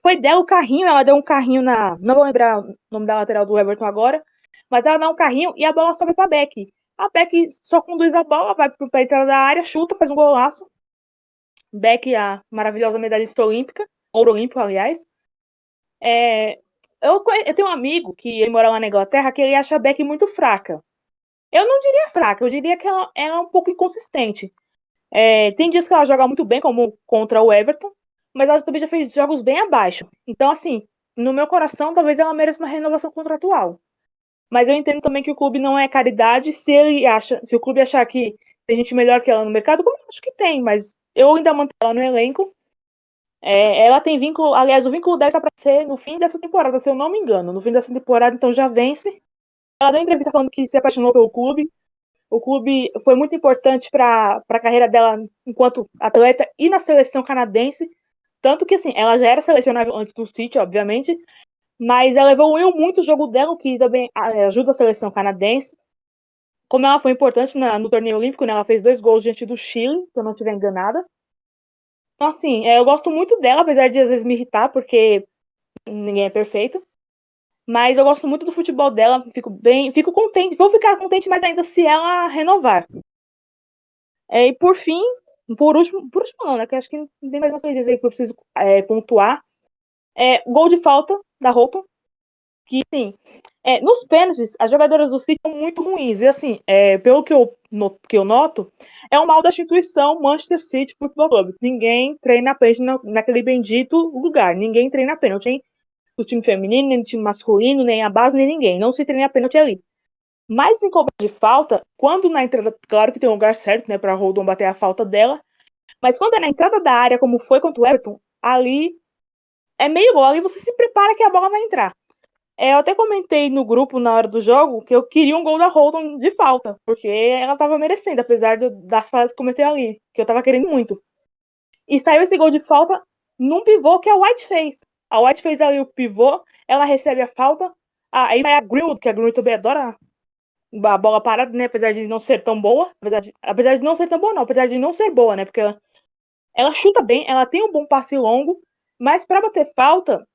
Foi dela o carrinho, ela deu um carrinho não vou lembrar o nome da lateral do Everton agora, mas ela dá um carrinho e a bola sobe pra Beck. A Beck só conduz a bola, vai pra entrada da área, chuta, faz um golaço. Beck, a maravilhosa medalhista olímpica, ouro olímpico, aliás. Eu tenho um amigo que ele mora lá na Inglaterra que ele acha a Beck muito fraca. Eu não diria fraca, eu diria que ela é um pouco inconsistente. Tem dias que ela joga muito bem, como contra o Everton, mas ela também já fez jogos bem abaixo. Então, assim, no meu coração, talvez ela mereça uma renovação contratual. Mas eu entendo também que o clube não é caridade. Se o clube achar que tem gente melhor que ela no mercado, como eu acho que tem, mas eu ainda mantenho ela no elenco. Ela tem vínculo, aliás, o vínculo dela está para ser no fim dessa temporada, se eu não me engano. No fim dessa temporada, então já vence. Ela deu entrevista falando que se apaixonou pelo clube. O clube foi muito importante para a carreira dela enquanto atleta e na seleção canadense. Tanto que, assim, ela já era selecionável antes do City, obviamente, mas ela evoluiu muito o jogo dela, o que também ajuda a seleção canadense. Como ela foi importante no torneio olímpico, né, ela fez 2 gols diante do Chile, se eu não estiver enganada. Então, assim, eu gosto muito dela, apesar de às vezes me irritar, porque ninguém é perfeito. Mas eu gosto muito do futebol dela, fico contente, vou ficar contente mais ainda se ela renovar. E por fim, por último não, né? Que acho que tem mais umas coisinhas aí que eu preciso pontuar. Gol de falta da Holton, que sim, nos pênaltis, as jogadoras do City são muito ruins. E assim, pelo que eu noto, é um mal da instituição Manchester City Football Club. Ninguém treina pênalti naquele bendito lugar. Ninguém treina pênalti, nem o time feminino, nem o time masculino, nem a base, nem ninguém. Não se treina pênalti ali. Mas em cobrança de falta, quando na entrada, claro que tem um lugar certo, né, pra Holton bater a falta dela, mas quando é na entrada da área, como foi contra o Everton, ali é meio gol, ali você se prepara que a bola vai entrar. Eu até comentei no grupo na hora do jogo que eu queria um gol da Holton de falta, porque ela tava merecendo, apesar das falhas que cometeu ali, que eu tava querendo muito. E saiu esse gol de falta num pivô que a White fez. A White fez ali o pivô, ela recebe a falta, aí vai a Greenwood, que a Greenwood também adora a bola parada, né? Apesar de não ser tão boa. Apesar de não ser tão boa, não. Apesar de não ser boa, né? Porque ela chuta bem, ela tem um bom passe longo, mas para bater falta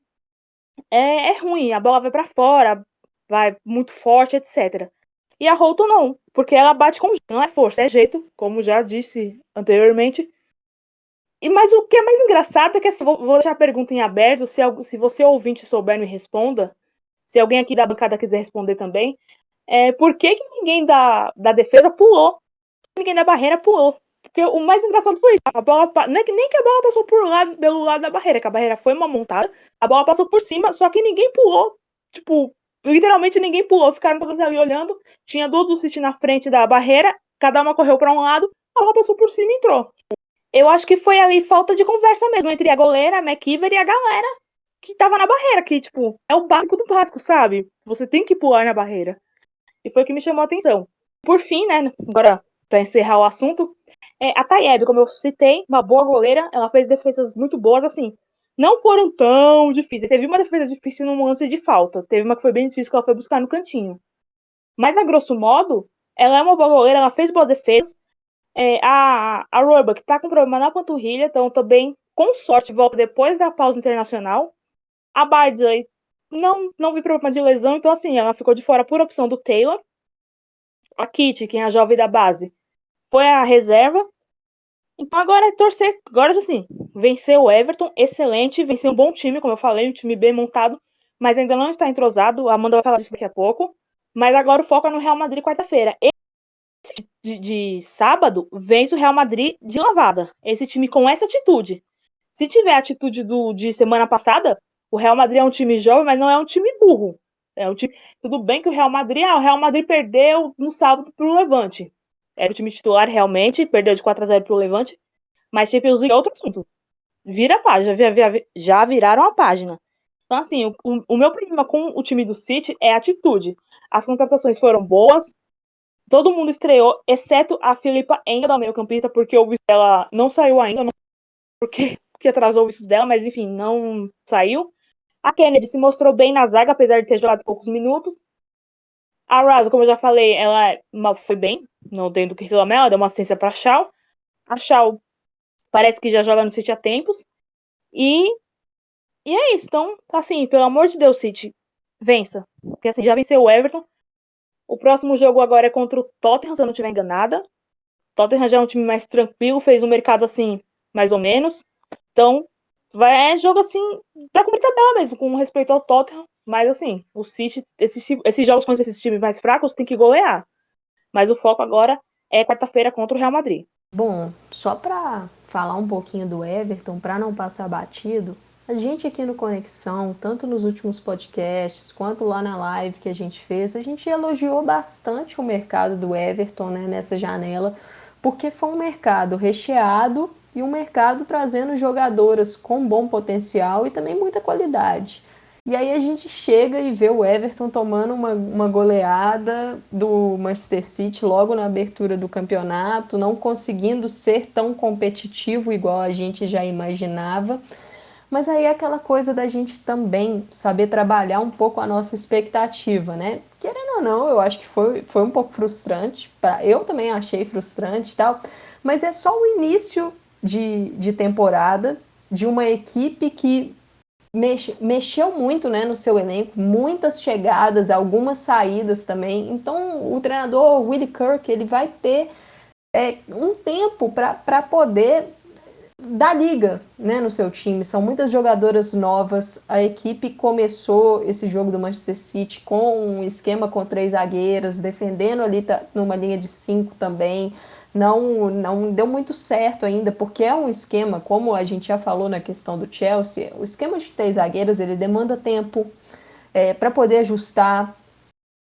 é ruim. A bola vai para fora, vai muito forte, etc. E a Holton não, porque ela bate com jeito, não é força, é jeito, como já disse anteriormente. Mas o que é mais engraçado é que, assim, vou deixar a pergunta em aberto, se você ouvinte souber, me responda. Se alguém aqui da bancada quiser responder também. Por que ninguém da defesa pulou? Ninguém da barreira pulou. Porque o mais engraçado foi isso. A bola, nem que a bola passou pelo lado da barreira, que a barreira foi uma montada, a bola passou por cima, só que ninguém pulou. Tipo, literalmente ninguém pulou. Ficaram todos ali olhando. Tinha duas do City na frente da barreira, cada uma correu para um lado, a bola passou por cima e entrou. Eu acho que foi ali falta de conversa mesmo entre a goleira, a McKeever e a galera que tava na barreira, que, tipo, é o básico do básico, sabe? Você tem que pular na barreira. E foi o que me chamou a atenção. Por fim, né, agora, para encerrar o assunto, a Tayeb, como eu citei, uma boa goleira, ela fez defesas muito boas, assim, não foram tão difíceis. Teve uma defesa difícil num lance de falta, teve uma que foi bem difícil que ela foi buscar no cantinho. Mas, a grosso modo, ela é uma boa goleira, ela fez boa defesa. A Roebuck tá com problema na panturrilha, então também, com sorte, volta depois da pausa internacional. A Bardsley não vi problema de lesão, então assim, ela ficou de fora por opção do Taylor. A Kitty, quem é a jovem da base, foi a reserva. Então agora é torcer, agora assim, venceu o Everton, excelente, venceu um bom time, como eu falei, um time bem montado, mas ainda não está entrosado, a Amanda vai falar disso daqui a pouco. Mas agora o foco é no Real Madrid quarta-feira. De sábado, vence o Real Madrid de lavada. Esse time com essa atitude. Se tiver a atitude de semana passada, o Real Madrid é um time jovem, mas não é um time burro. É um time... Tudo bem que o Real Madrid perdeu no sábado pro Levante. Era o time titular realmente, perdeu de 4-0 pro Levante, mas Champions League é outro assunto. Vira a página, já viraram a página. Então, assim, o meu problema com o time do City é a atitude. As contratações foram boas, todo mundo estreou, exceto a Filipa Enga, da meio-campista, porque o visto dela não saiu ainda, não sei porque atrasou o visto dela, mas enfim, não saiu. A Kennedy se mostrou bem na zaga, apesar de ter jogado poucos minutos. A Raso, como eu já falei, ela foi bem, não tem do que reclamar, ela deu uma assistência para Shaw. A Shaw parece que já joga no City há tempos. E é isso. Então, assim, pelo amor de Deus, City, vença. Porque assim, já venceu o Everton. O próximo jogo agora é contra o Tottenham, se eu não estiver enganada. O Tottenham já é um time mais tranquilo, fez um mercado assim, mais ou menos. Então, é jogo assim, pra cumprir tabela mesmo, com respeito ao Tottenham. Mas assim, o City, esses jogos contra esses times mais fracos tem que golear. Mas o foco agora é quarta-feira contra o Real Madrid. Bom, só para falar um pouquinho do Everton, para não passar batido, a gente aqui no Conexão, tanto nos últimos podcasts quanto lá na live que a gente fez, a gente elogiou bastante o mercado do Everton, né, nessa janela, porque foi um mercado recheado e um mercado trazendo jogadoras com bom potencial e também muita qualidade. E aí a gente chega e vê o Everton tomando uma goleada do Manchester City logo na abertura do campeonato, não conseguindo ser tão competitivo igual a gente já imaginava. Mas aí é aquela coisa da gente também saber trabalhar um pouco a nossa expectativa, né? Querendo ou não, eu acho que foi um pouco frustrante. Eu também achei frustrante e tal. Mas é só o início de temporada de uma equipe que mexeu muito, né, no seu elenco, muitas chegadas, algumas saídas também. Então, o treinador Willie Kirk, ele vai ter um tempo para poder dar liga, né, no seu time. São muitas jogadoras novas. A equipe começou esse jogo do Manchester City com um esquema com 3 zagueiras, defendendo ali numa linha de 5 também. Não deu muito certo ainda, porque é um esquema, como a gente já falou na questão do Chelsea, o esquema de 3 zagueiras, ele demanda tempo para poder ajustar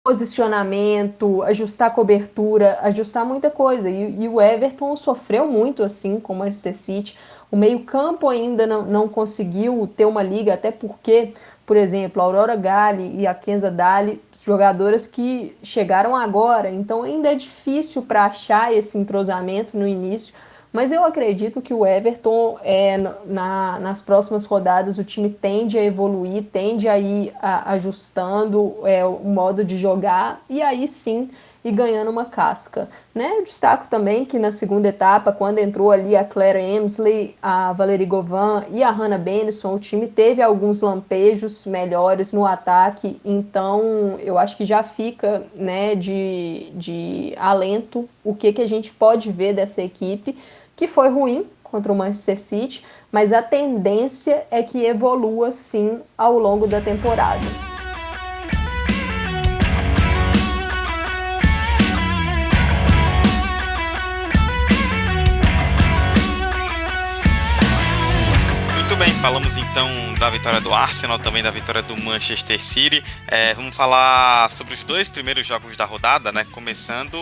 posicionamento, ajustar cobertura, ajustar muita coisa. E o Everton sofreu muito assim com o Manchester City. O meio-campo ainda não conseguiu ter uma liga, até porque, por exemplo, a Aurora Galli e a Kenza Dali, jogadoras que chegaram agora, então ainda é difícil para achar esse entrosamento no início. Mas eu acredito que o Everton, nas próximas rodadas, o time tende a evoluir, tende a ir ajustando o modo de jogar e aí sim ir ganhando uma casca. Né? Eu destaco também que na segunda etapa, quando entrou ali a Claire Emsley, a Valerie Govan e a Hannah Benison, o time teve alguns lampejos melhores no ataque, então eu acho que já fica, né, de alento o que a gente pode ver dessa equipe, que foi ruim contra o Manchester City, mas a tendência é que evolua sim ao longo da temporada. Muito bem, falamos então da vitória do Arsenal, também da vitória do Manchester City. Vamos falar sobre os 2 primeiros jogos da rodada, né? Começando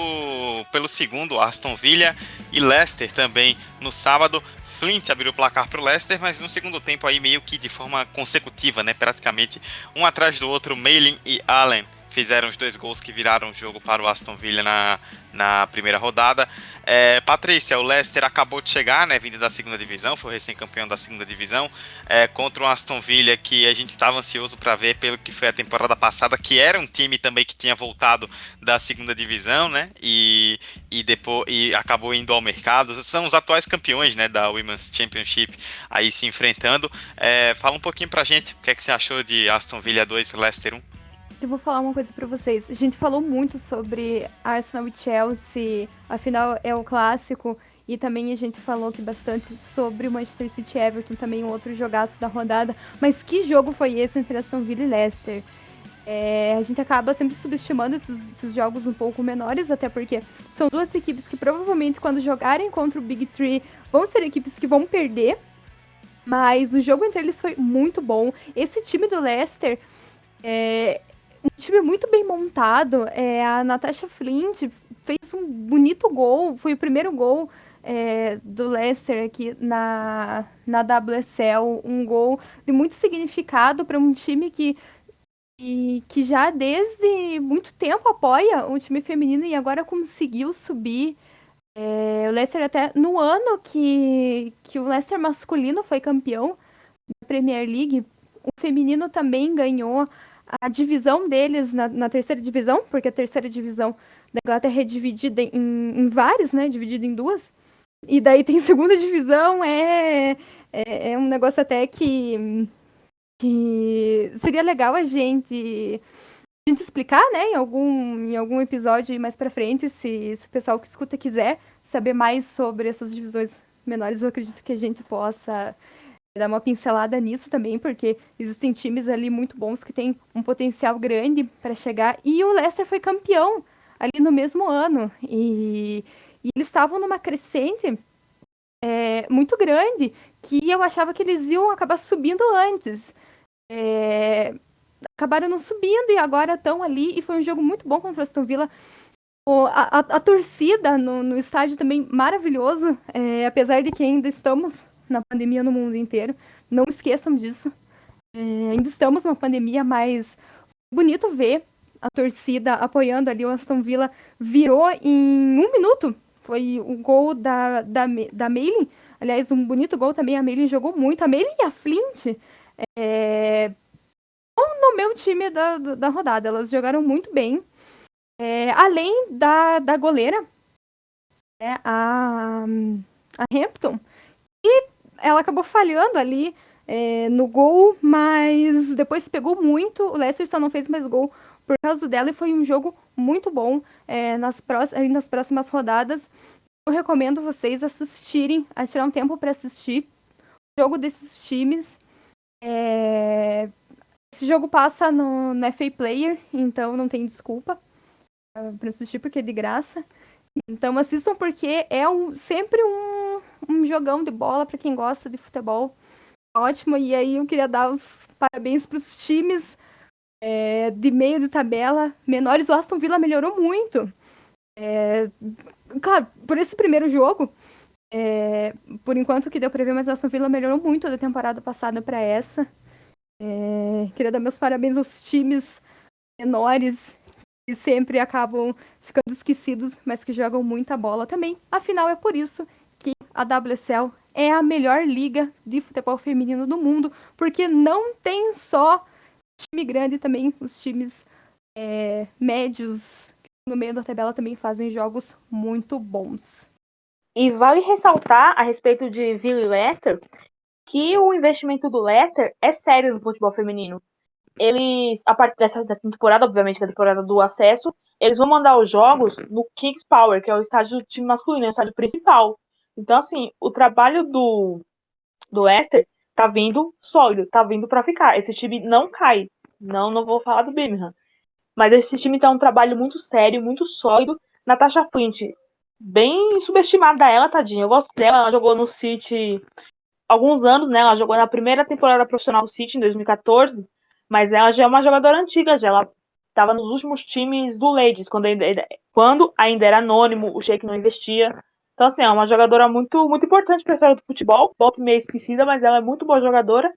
pelo segundo, Aston Villa e Leicester também no sábado. Flint abriu o placar para o Leicester, mas no segundo tempo aí meio que de forma consecutiva, né? Praticamente um atrás do outro, Mayling e Allen fizeram os 2 gols que viraram o jogo para o Aston Villa na primeira rodada. Patrícia, o Leicester acabou de chegar, né, vindo da segunda divisão, foi recém-campeão da segunda divisão, contra o Aston Villa, que a gente estava ansioso para ver pelo que foi a temporada passada, que era um time também que tinha voltado da segunda divisão, né, e acabou indo ao mercado. São os atuais campeões, né, da Women's Championship aí se enfrentando. Fala um pouquinho pra gente, o que é que você achou de Aston Villa 2, Leicester 1? Eu vou falar uma coisa pra vocês. A gente falou muito sobre Arsenal e Chelsea, afinal é o clássico, e também a gente falou aqui bastante sobre o Manchester City e Everton, também um outro jogaço da rodada. Mas que jogo foi esse entre Aston Villa e Leicester? A gente acaba sempre subestimando esses jogos um pouco menores, até porque são 2 equipes que provavelmente quando jogarem contra o Big Three vão ser equipes que vão perder, mas o jogo entre eles foi muito bom. Esse time do Leicester um time muito bem montado. A Natasha Flint fez um bonito gol, foi o primeiro gol do Leicester aqui na WSL, um gol de muito significado para um time que já desde muito tempo apoia o time feminino e agora conseguiu subir. O Leicester até no ano que o Leicester masculino foi campeão da Premier League, o feminino também ganhou a divisão deles na terceira divisão, porque a terceira divisão da Inglaterra é dividida em vários, né? Dividida em 2. E daí tem segunda divisão, é um negócio até que seria legal a gente explicar, né, em algum episódio mais pra frente, se o pessoal que escuta quiser saber mais sobre essas divisões menores, eu acredito que a gente possa dar uma pincelada nisso também, porque existem times ali muito bons que têm um potencial grande para chegar. E o Leicester foi campeão ali no mesmo ano. E eles estavam numa crescente muito grande, que eu achava que eles iam acabar subindo antes. Acabaram não subindo e agora estão ali. E foi um jogo muito bom contra o Aston Villa. A torcida no estádio também maravilhoso, apesar de que ainda estamos na pandemia no mundo inteiro. Não esqueçam disso. Ainda estamos numa pandemia, mas bonito ver a torcida apoiando ali. O Aston Villa virou em 1 minuto. Foi o gol da Mayling. Aliás, um bonito gol também. A Mayling jogou muito. A Mayling e a Flint no meu time da rodada. Elas jogaram muito bem. Além da goleira, a Hampton. E ela acabou falhando ali no gol, mas depois pegou muito. O Leicester só não fez mais gol por causa dela e foi um jogo muito bom nas próximas rodadas. Eu recomendo vocês assistirem, a tirar um tempo para assistir o jogo desses times. Esse jogo passa no FA Player, então não tem desculpa para assistir porque é de graça. Então assistam porque sempre um jogão de bola para quem gosta de futebol. Ótimo, e aí eu queria dar os parabéns para os times de meio de tabela menores. O Aston Villa melhorou muito. Claro, por esse primeiro jogo, por enquanto que deu para ver, mas o Aston Villa melhorou muito da temporada passada para essa. Queria dar meus parabéns aos times menores que sempre acabam ficando esquecidos, mas que jogam muita bola também. Afinal, é por isso que a WSL é a melhor liga de futebol feminino do mundo, porque não tem só time grande, também os times médios no meio da tabela também fazem jogos muito bons. E vale ressaltar a respeito de Villa e Leicester que o investimento do Leicester é sério no futebol feminino. Eles, a partir dessa temporada, obviamente, que é a temporada do acesso, eles vão mandar os jogos no Kings Power, que é o estádio do time masculino, é o estádio principal. Então, assim, o trabalho do Leicester tá vindo sólido, tá vindo para ficar. Esse time não cai. Não vou falar do Birmingham. Mas esse time tá um trabalho muito sério, muito sólido. Natasha Flint, bem subestimada ela, tadinha. Eu gosto dela, ela jogou no City alguns anos, né? Ela jogou na primeira temporada profissional do City, em 2014, mas ela já é uma jogadora antiga, já. Ela estava nos últimos times do Ladies, quando ainda era anônimo, o Sheik não investia. Então, assim, é uma jogadora muito, muito importante para a história do futebol, volta meio esquecida, mas ela é muito boa jogadora.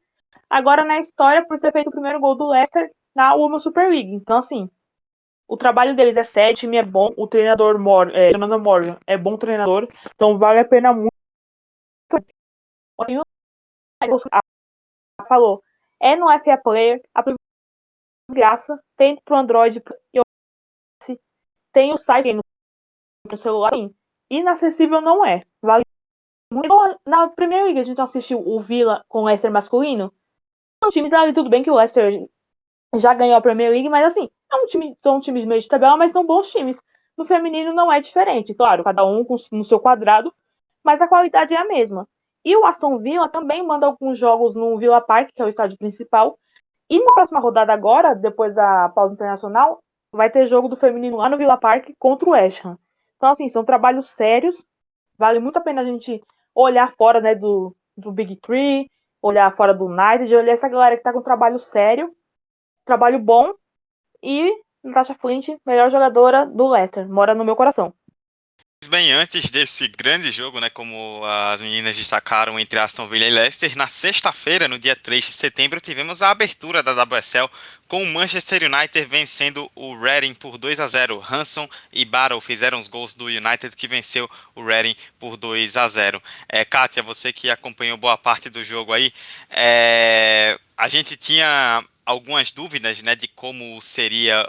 Agora na história, por ter feito o primeiro gol do Leicester na Women's Super League. Então, assim, o trabalho deles é sério, o time é bom, o treinador Jonathan Morgan é bom treinador, então vale a pena muito. Falou, no FA Player, a graça, tem pro Android e tem o site no celular, sim. Inacessível não é. Vale muito. Na primeira liga a gente assistiu o Villa com o Leicester masculino. São times ali, tudo bem que o Leicester já ganhou a Premier League, mas assim, são times meio de tabela, mas são bons times. No feminino não é diferente, claro, cada um no seu quadrado, mas a qualidade é a mesma. E o Aston Villa também manda alguns jogos no Villa Park, que é o estádio principal. E na próxima rodada agora, depois da pausa internacional, vai ter jogo do feminino lá no Villa Park contra o West Ham. Então, assim, são trabalhos sérios. Vale muito a pena a gente olhar fora, né, do Big Three, olhar fora do United, olhar essa galera que tá com trabalho sério, trabalho bom. E Natasha Flint, melhor jogadora do Leicester, mora no meu coração. Bem, antes desse grande jogo, né, como as meninas destacaram entre Aston Villa e Leicester, na sexta-feira, no dia 3 de setembro, tivemos a abertura da WSL com o Manchester United vencendo o Reading por 2-0. Hanson e Battle fizeram os gols do United, que venceu o Reading por 2-0. Kátia, você que acompanhou boa parte do jogo aí, a gente tinha algumas dúvidas, né, de como seria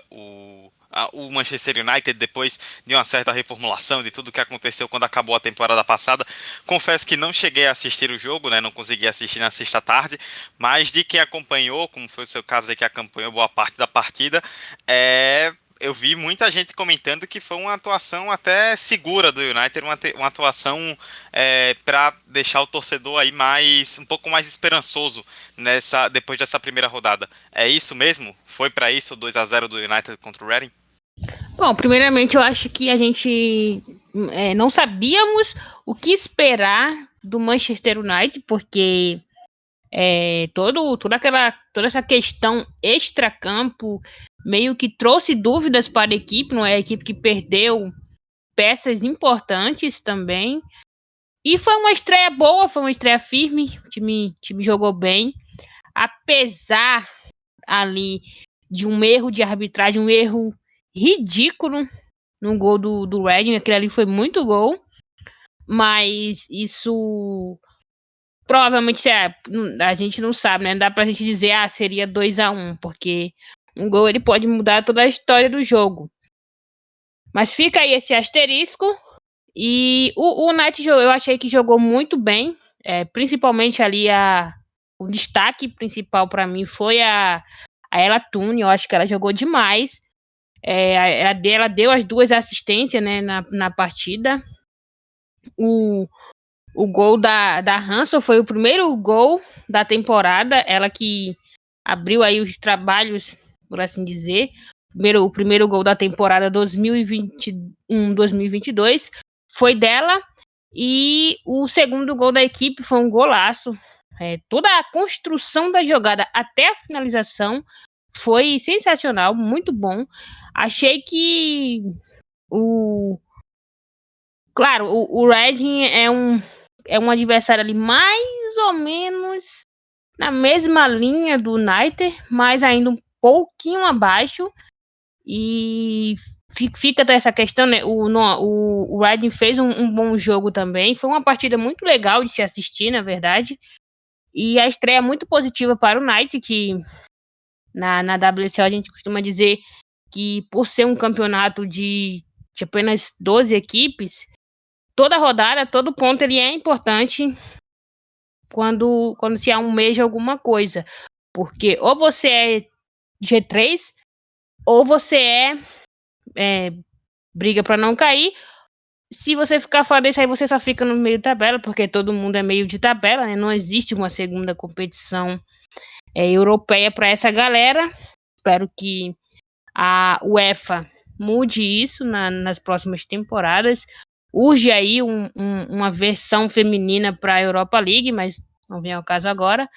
o Manchester United depois de uma certa reformulação de tudo que aconteceu quando acabou a temporada passada. Confesso que não cheguei a assistir o jogo, né, não consegui assistir na sexta-tarde, mas de quem acompanhou, como foi o seu caso aí que acompanhou boa parte da partida, eu vi muita gente comentando que foi uma atuação até segura do United, uma atuação para deixar o torcedor aí um pouco mais esperançoso depois dessa primeira rodada. É isso mesmo? Foi para isso o 2-0 do United contra o Reading? Bom, primeiramente eu acho que a gente não sabíamos o que esperar do Manchester United, porque toda essa questão extracampo meio que trouxe dúvidas para a equipe, não é? A equipe que perdeu peças importantes também. E foi uma estreia boa, foi uma estreia firme, o time jogou bem, apesar ali de um erro de arbitragem, um erro ridículo no gol do Reading, aquele ali foi muito gol, mas isso provavelmente a gente não sabe, né? Não dá pra gente dizer, seria 2-1, porque um gol ele pode mudar toda a história do jogo. Mas fica aí esse asterisco. E o United, eu achei que jogou muito bem, principalmente ali o destaque principal para mim foi a Ella Toone. Eu acho que ela jogou demais. Ela deu as 2 assistências, né, na partida. O gol da Hansel foi o primeiro gol da temporada, ela que abriu aí os trabalhos, por assim dizer. O primeiro gol da temporada 2021-2022 foi dela, e o segundo gol da equipe foi um golaço. Toda a construção da jogada até a finalização foi sensacional, muito bom. Achei que Claro, o Reading é um adversário ali mais ou menos na mesma linha do United, mas ainda um pouquinho abaixo. E fica essa questão, né? O Reading fez um bom jogo também. Foi uma partida muito legal de se assistir, na verdade. E a estreia muito positiva para o United, que na WSL a gente costuma dizer que por ser um campeonato de apenas 12 equipes, toda rodada, todo ponto ele é importante quando se almeja alguma coisa. Porque ou você é G3, ou você briga para não cair. Se você ficar fora desse aí, você só fica no meio de tabela, porque todo mundo é meio de tabela, né? Não existe uma segunda competição europeia para essa galera. Espero que a UEFA mude isso nas próximas temporadas. Urge aí uma versão feminina para a Europa League, mas não vem ao caso agora.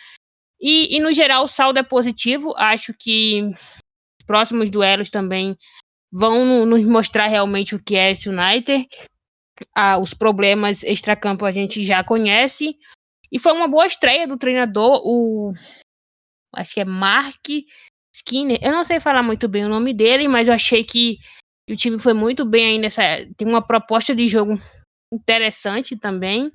E no geral o saldo é positivo. Acho que os próximos duelos também vão nos mostrar realmente o que é esse United. Os problemas extracampo a gente já conhece. E foi uma boa estreia do treinador, acho que é Mark Skinner. Eu não sei falar muito bem o nome dele, mas eu achei que o time foi muito bem aí tem uma proposta de jogo interessante também.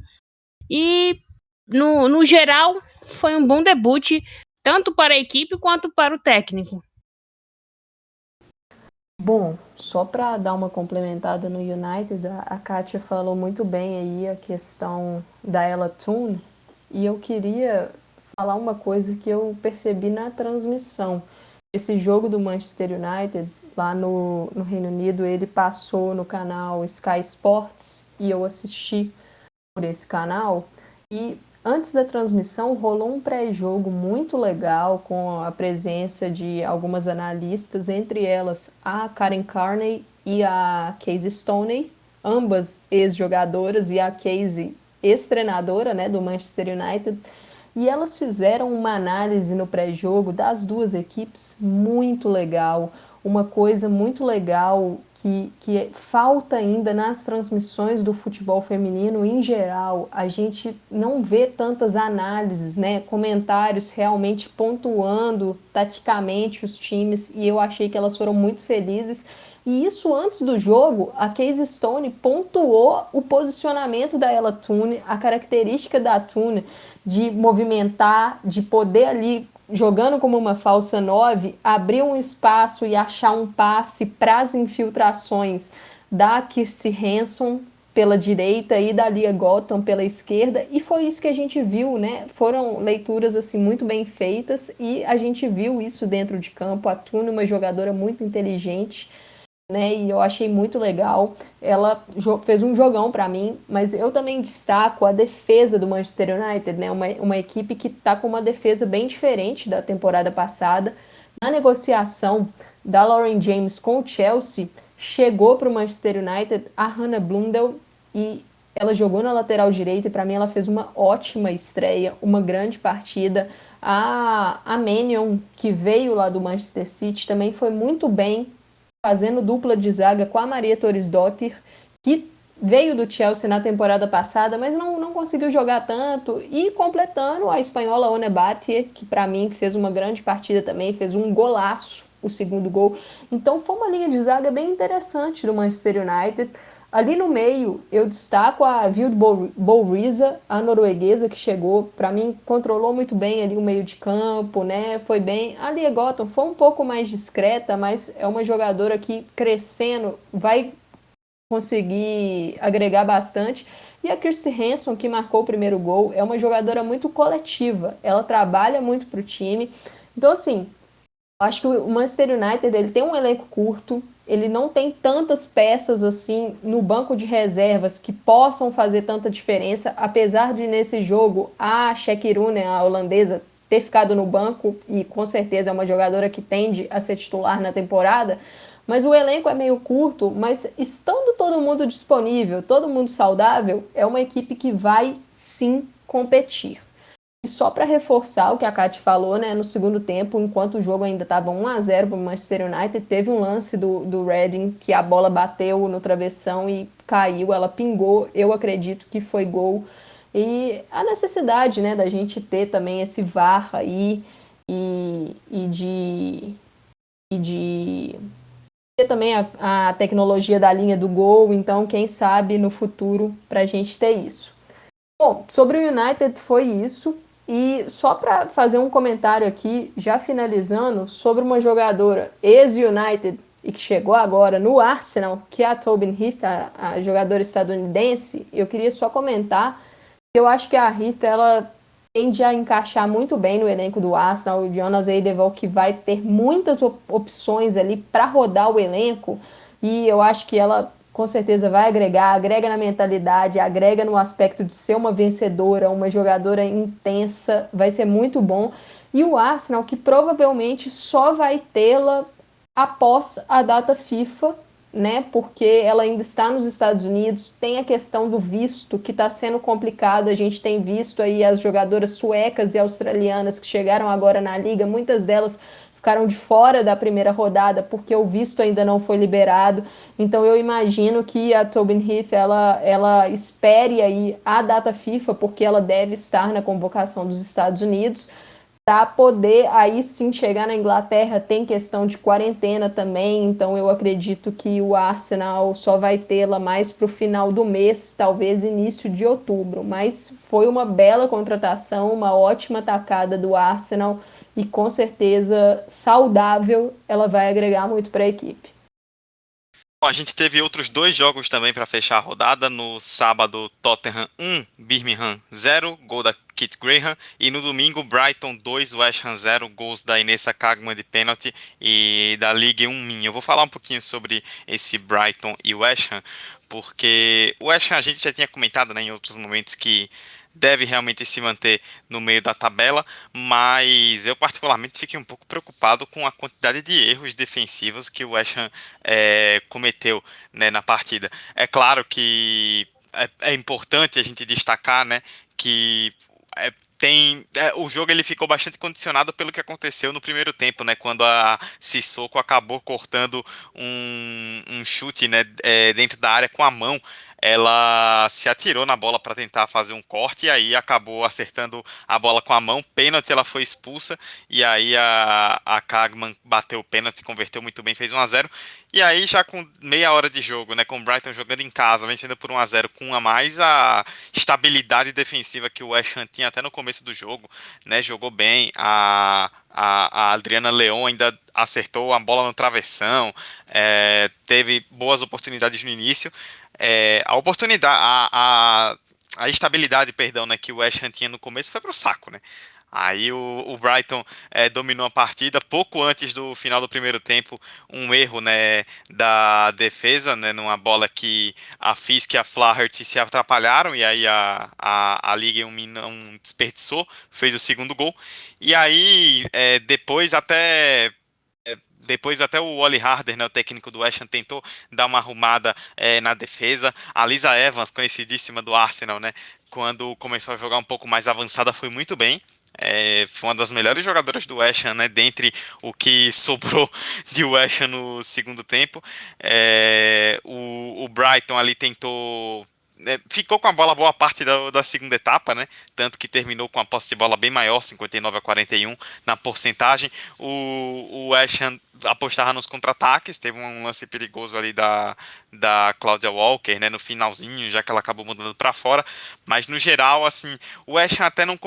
E no geral foi um bom debut, tanto para a equipe quanto para o técnico. Bom, só para dar uma complementada no United, a Kátia falou muito bem aí a questão da Ella Toone, e eu queria falar uma coisa que eu percebi na transmissão. Esse jogo do Manchester United, lá no Reino Unido, ele passou no canal Sky Sports, e eu assisti por esse canal, e antes da transmissão rolou um pré-jogo muito legal com a presença de algumas analistas, entre elas a Karen Carney e a Casey Stoney, ambas ex-jogadoras, e a Casey ex-treinadora, né, do Manchester United, e elas fizeram uma análise no pré-jogo das duas equipes muito legal, uma coisa muito legal que falta ainda nas transmissões do futebol feminino em geral. A gente não vê tantas análises, né, comentários realmente pontuando taticamente os times, e eu achei que elas foram muito felizes. E isso antes do jogo, a Casey Stoney pontuou o posicionamento da Ella Toone, a característica da Toone de movimentar, de poder ali jogando como uma falsa 9, abrir um espaço e achar um passe para as infiltrações da Kirsty Hanson pela direita e da Lia Gotham pela esquerda, e foi isso que a gente viu, né? Foram leituras assim muito bem feitas e a gente viu isso dentro de campo. A Tuna, uma jogadora muito inteligente, né? E eu achei muito legal. Ela fez um jogão para mim, mas eu também destaco a defesa do Manchester United, né? Uma equipe que está com uma defesa bem diferente da temporada passada. Na negociação da Lauren James com o Chelsea, chegou para o Manchester United a Hannah Blundell e ela jogou na lateral direita e para mim ela fez uma ótima estreia, uma grande partida. A Mannion, que veio lá do Manchester City, também foi muito bem, fazendo dupla de zaga com a Maria Torisdottir, que veio do Chelsea na temporada passada, mas não conseguiu jogar tanto, e completando a espanhola One Batia, que para mim fez uma grande partida também, fez um golaço, o segundo gol. Então foi uma linha de zaga bem interessante do Manchester United. Ali no meio, eu destaco a Vilde Bouriza, a norueguesa que chegou, para mim controlou muito bem ali o meio de campo, né? Foi bem. A Lia Gotham foi um pouco mais discreta, mas é uma jogadora que crescendo vai conseguir agregar bastante. E a Kirsty Hanson, que marcou o primeiro gol, é uma jogadora muito coletiva, ela trabalha muito para o time. Então, assim, acho que o Manchester United ele tem um elenco curto, ele não tem tantas peças assim no banco de reservas que possam fazer tanta diferença, apesar de nesse jogo a Shaqiri, a holandesa, ter ficado no banco e com certeza é uma jogadora que tende a ser titular na temporada, mas o elenco é meio curto, mas estando todo mundo disponível, todo mundo saudável, é uma equipe que vai sim competir. E só para reforçar o que a Kate falou, né, no segundo tempo, enquanto o jogo ainda estava 1-0 para o Manchester United, teve um lance do Reading que a bola bateu no travessão e caiu, ela pingou, eu acredito que foi gol. E a necessidade, né, da gente ter também esse VAR aí e de ter também a tecnologia da linha do gol, então quem sabe no futuro para a gente ter isso. Bom, sobre o United foi isso. E só para fazer um comentário aqui, já finalizando, sobre uma jogadora ex-United e que chegou agora no Arsenal, que é a Tobin Heath, a jogadora estadunidense, eu queria só comentar que eu acho que a Heath, ela tende a encaixar muito bem no elenco do Arsenal. O Jonas Eidevall, que vai ter muitas opções ali para rodar o elenco, e eu acho que ela com certeza vai agregar, agrega na mentalidade, agrega no aspecto de ser uma vencedora, uma jogadora intensa, vai ser muito bom. E o Arsenal, que provavelmente só vai tê-la após a data FIFA, né? Porque ela ainda está nos Estados Unidos, tem a questão do visto, que está sendo complicado. A gente tem visto aí as jogadoras suecas e australianas que chegaram agora na liga, muitas delas ficaram de fora da primeira rodada porque o visto ainda não foi liberado. Então eu imagino que a Tobin Heath ela espere aí a data FIFA, porque ela deve estar na convocação dos Estados Unidos, para poder aí sim chegar na Inglaterra. Tem questão de quarentena também, então eu acredito que o Arsenal só vai tê-la mais para o final do mês, talvez início de outubro. Mas foi uma bela contratação, uma ótima tacada do Arsenal, e com certeza saudável, ela vai agregar muito para a equipe. Bom, a gente teve outros 2 jogos também para fechar a rodada. No sábado, Tottenham 1, Birmingham 0, gol da Kit Graham. E no domingo, Brighton 2, West Ham 0, gols da Inessa Kagman de pênalti e da Ligue 1 Min. Eu vou falar um pouquinho sobre esse Brighton e West Ham, porque o West Ham a gente já tinha comentado, né, em outros momentos que deve realmente se manter no meio da tabela, mas eu particularmente fiquei um pouco preocupado com a quantidade de erros defensivos que o West Ham cometeu, né, na partida. É claro que é importante a gente destacar, né, que o jogo ele ficou bastante condicionado pelo que aconteceu no primeiro tempo, né, quando a Sissoko acabou cortando um chute, né, dentro da área com a mão. Ela se atirou na bola para tentar fazer um corte e aí acabou acertando a bola com a mão. Pênalti, ela foi expulsa e aí a Kagman bateu o pênalti, converteu muito bem, fez 1-0. E aí, já com meia hora de jogo, né, com o Brighton jogando em casa, vencendo por 1-0 com um a mais, a estabilidade defensiva que o West Ham tinha até no começo do jogo, né, jogou bem, a Adriana Leão ainda acertou a bola no travessão, teve boas oportunidades no início, a estabilidade, perdão, né, que o West Ham tinha no começo foi pro saco, né. Aí o Brighton dominou a partida pouco antes do final do primeiro tempo, um erro, né, da defesa, né, numa bola que a Fisk e a Flaherty se atrapalharam, e aí a Liga um desperdiçou, fez o segundo gol, e aí depois até o Oli Harder, né, o técnico do West Ham, tentou dar uma arrumada na defesa. A Lisa Evans, conhecidíssima do Arsenal, né, quando começou a jogar um pouco mais avançada, foi muito bem. Foi uma das melhores jogadoras do West Ham, né, dentre o que sobrou de West Ham no segundo tempo. O Brighton ali tentou... ficou com a bola boa parte da segunda etapa, né? Tanto que terminou com a posse de bola bem maior, 59-41 na porcentagem. O West Ham apostava nos contra-ataques, teve um lance perigoso ali da Claudia Walker, né, no finalzinho, já que ela acabou mudando para fora. Mas no geral, assim, o West Ham até não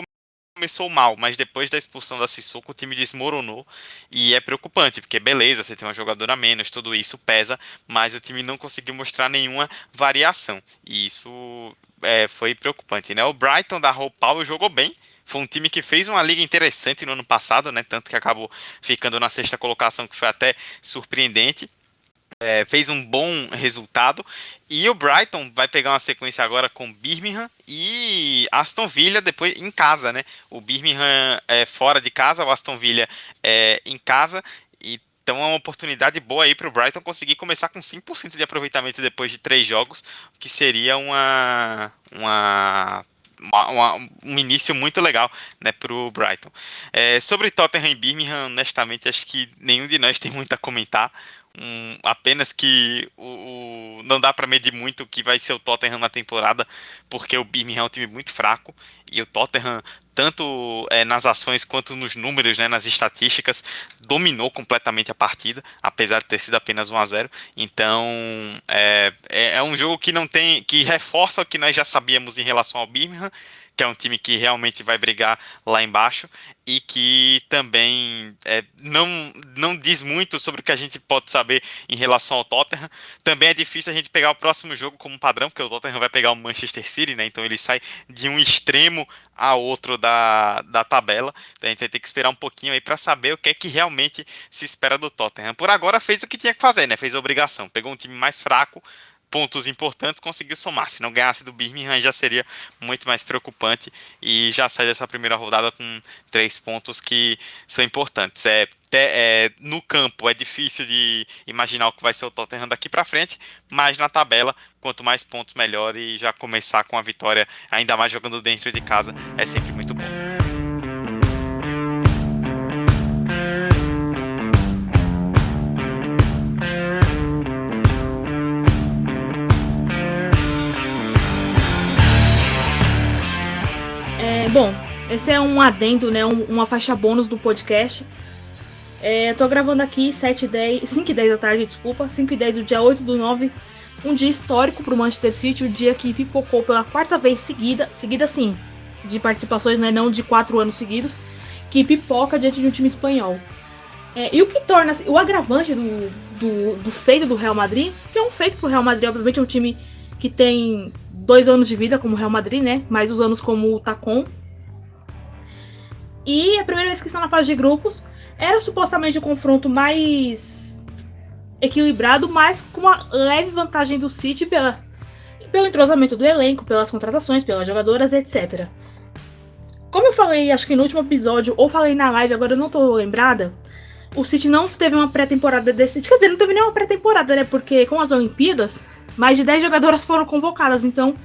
começou mal, mas depois da expulsão da Sissoko o time desmoronou, e é preocupante, porque beleza, você tem uma jogadora a menos, tudo isso pesa, mas o time não conseguiu mostrar nenhuma variação, e isso foi preocupante, né? O Brighton da Hull Power jogou bem, foi um time que fez uma liga interessante no ano passado, né? Tanto que acabou ficando na sexta colocação, que foi até surpreendente. Fez um bom resultado, e o Brighton vai pegar uma sequência agora com Birmingham e Aston Villa depois em casa, né? O Birmingham fora de casa, o Aston Villa em casa, então é uma oportunidade boa aí para o Brighton conseguir começar com 100% de aproveitamento depois de 3 jogos, que seria um início muito legal, né, para o Brighton. Sobre Tottenham e Birmingham, honestamente, acho que nenhum de nós tem muito a comentar. Apenas que não dá para medir muito o que vai ser o Tottenham na temporada, porque o Birmingham é um time muito fraco, e o Tottenham, tanto nas ações quanto nos números, né, nas estatísticas, dominou completamente a partida, apesar de ter sido apenas 1-0. Então é um jogo que reforça o que nós já sabíamos em relação ao Birmingham, que é um time que realmente vai brigar lá embaixo, e que também não diz muito sobre o que a gente pode saber em relação ao Tottenham. Também é difícil a gente pegar o próximo jogo como padrão, porque o Tottenham vai pegar o Manchester City, né? Então ele sai de um extremo a outro da tabela. Então a gente vai ter que esperar um pouquinho aí para saber o que é que realmente se espera do Tottenham. Por agora fez o que tinha que fazer, né? Fez a obrigação, pegou um time mais fraco, pontos importantes, conseguiu somar. Se não ganhasse do Birmingham, já seria muito mais preocupante, e já sai dessa primeira rodada com 3 pontos que são importantes. No campo é difícil de imaginar o que vai ser o Tottenham daqui para frente, mas na tabela, quanto mais pontos melhor, e já começar com a vitória, ainda mais jogando dentro de casa, é sempre muito bom. Bom, esse é um adendo, né, uma faixa bônus do podcast. Tô gravando aqui 5h10 da tarde, 5h10 do dia 8/9, um dia histórico para o Manchester City, o dia que pipocou pela 4ª vez seguida sim, de participações, né, não de 4 anos seguidos, que pipoca diante de um time espanhol. E o que torna o agravante do feito do Real Madrid, que é um feito pro Real Madrid, obviamente é um time que tem 2 anos de vida como o Real Madrid, né, mais os anos como o Tacon. E a primeira vez que estão na fase de grupos era supostamente o confronto mais equilibrado, mas com uma leve vantagem do City pelo entrosamento do elenco, pelas contratações, pelas jogadoras, etc. Como eu falei, acho que no último episódio, ou falei na live, agora eu não tô lembrada, o City não teve uma pré-temporada decente. Quer dizer, não teve nenhuma pré-temporada, né? Porque com as Olimpíadas, mais de 10 jogadoras foram convocadas, então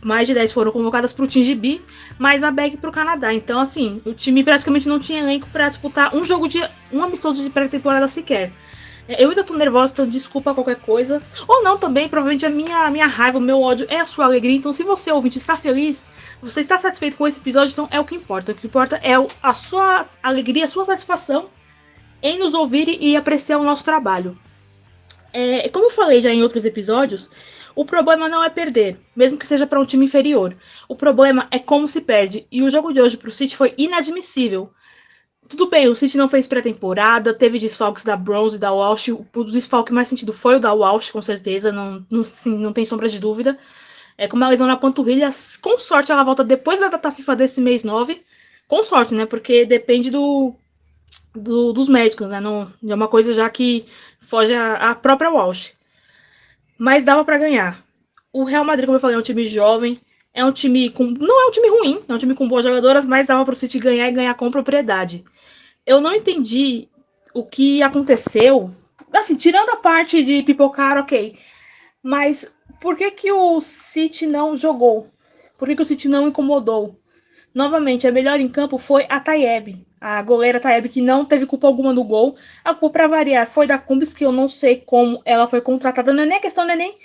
mais de 10 foram convocadas para o Team GB, mais a Beck para o Canadá. Então, assim, o time praticamente não tinha elenco para disputar um amistoso de pré-temporada sequer. Eu ainda tô nervosa, então desculpa qualquer coisa. Ou não também, provavelmente a minha raiva, o meu ódio é a sua alegria. Então, se você, ouvinte, está feliz, você está satisfeito com esse episódio, então é o que importa. O que importa é a sua alegria, a sua satisfação em nos ouvir e apreciar o nosso trabalho. Como eu falei já em outros episódios, o problema não é perder, mesmo que seja para um time inferior. O problema é como se perde, e o jogo de hoje para o City foi inadmissível. Tudo bem, o City não fez pré-temporada, teve desfalques da Bronze e da Walsh. O desfalque mais sentido foi o da Walsh, com certeza, não tem sombra de dúvida. Com uma lesão na panturrilha, com sorte ela volta depois da data FIFA desse mês 9. Com sorte, né? Porque depende dos médicos, né? Não, é uma coisa já que foge à própria Walsh. Mas dava para ganhar. O Real Madrid, como eu falei, é um time jovem, é um time com... Não é um time ruim, é um time com boas jogadoras, mas dava para o City ganhar e ganhar com propriedade. Eu não entendi o que aconteceu. Assim, tirando a parte de pipocar, ok. Mas por que o City não jogou? Por que o City não incomodou? Novamente, a melhor em campo foi a Tayeb, a goleira Tayeb, que não teve culpa alguma no gol. A culpa, pra variar, foi da Cumbis, que eu não sei como ela foi contratada. Não é nem questão, não é nem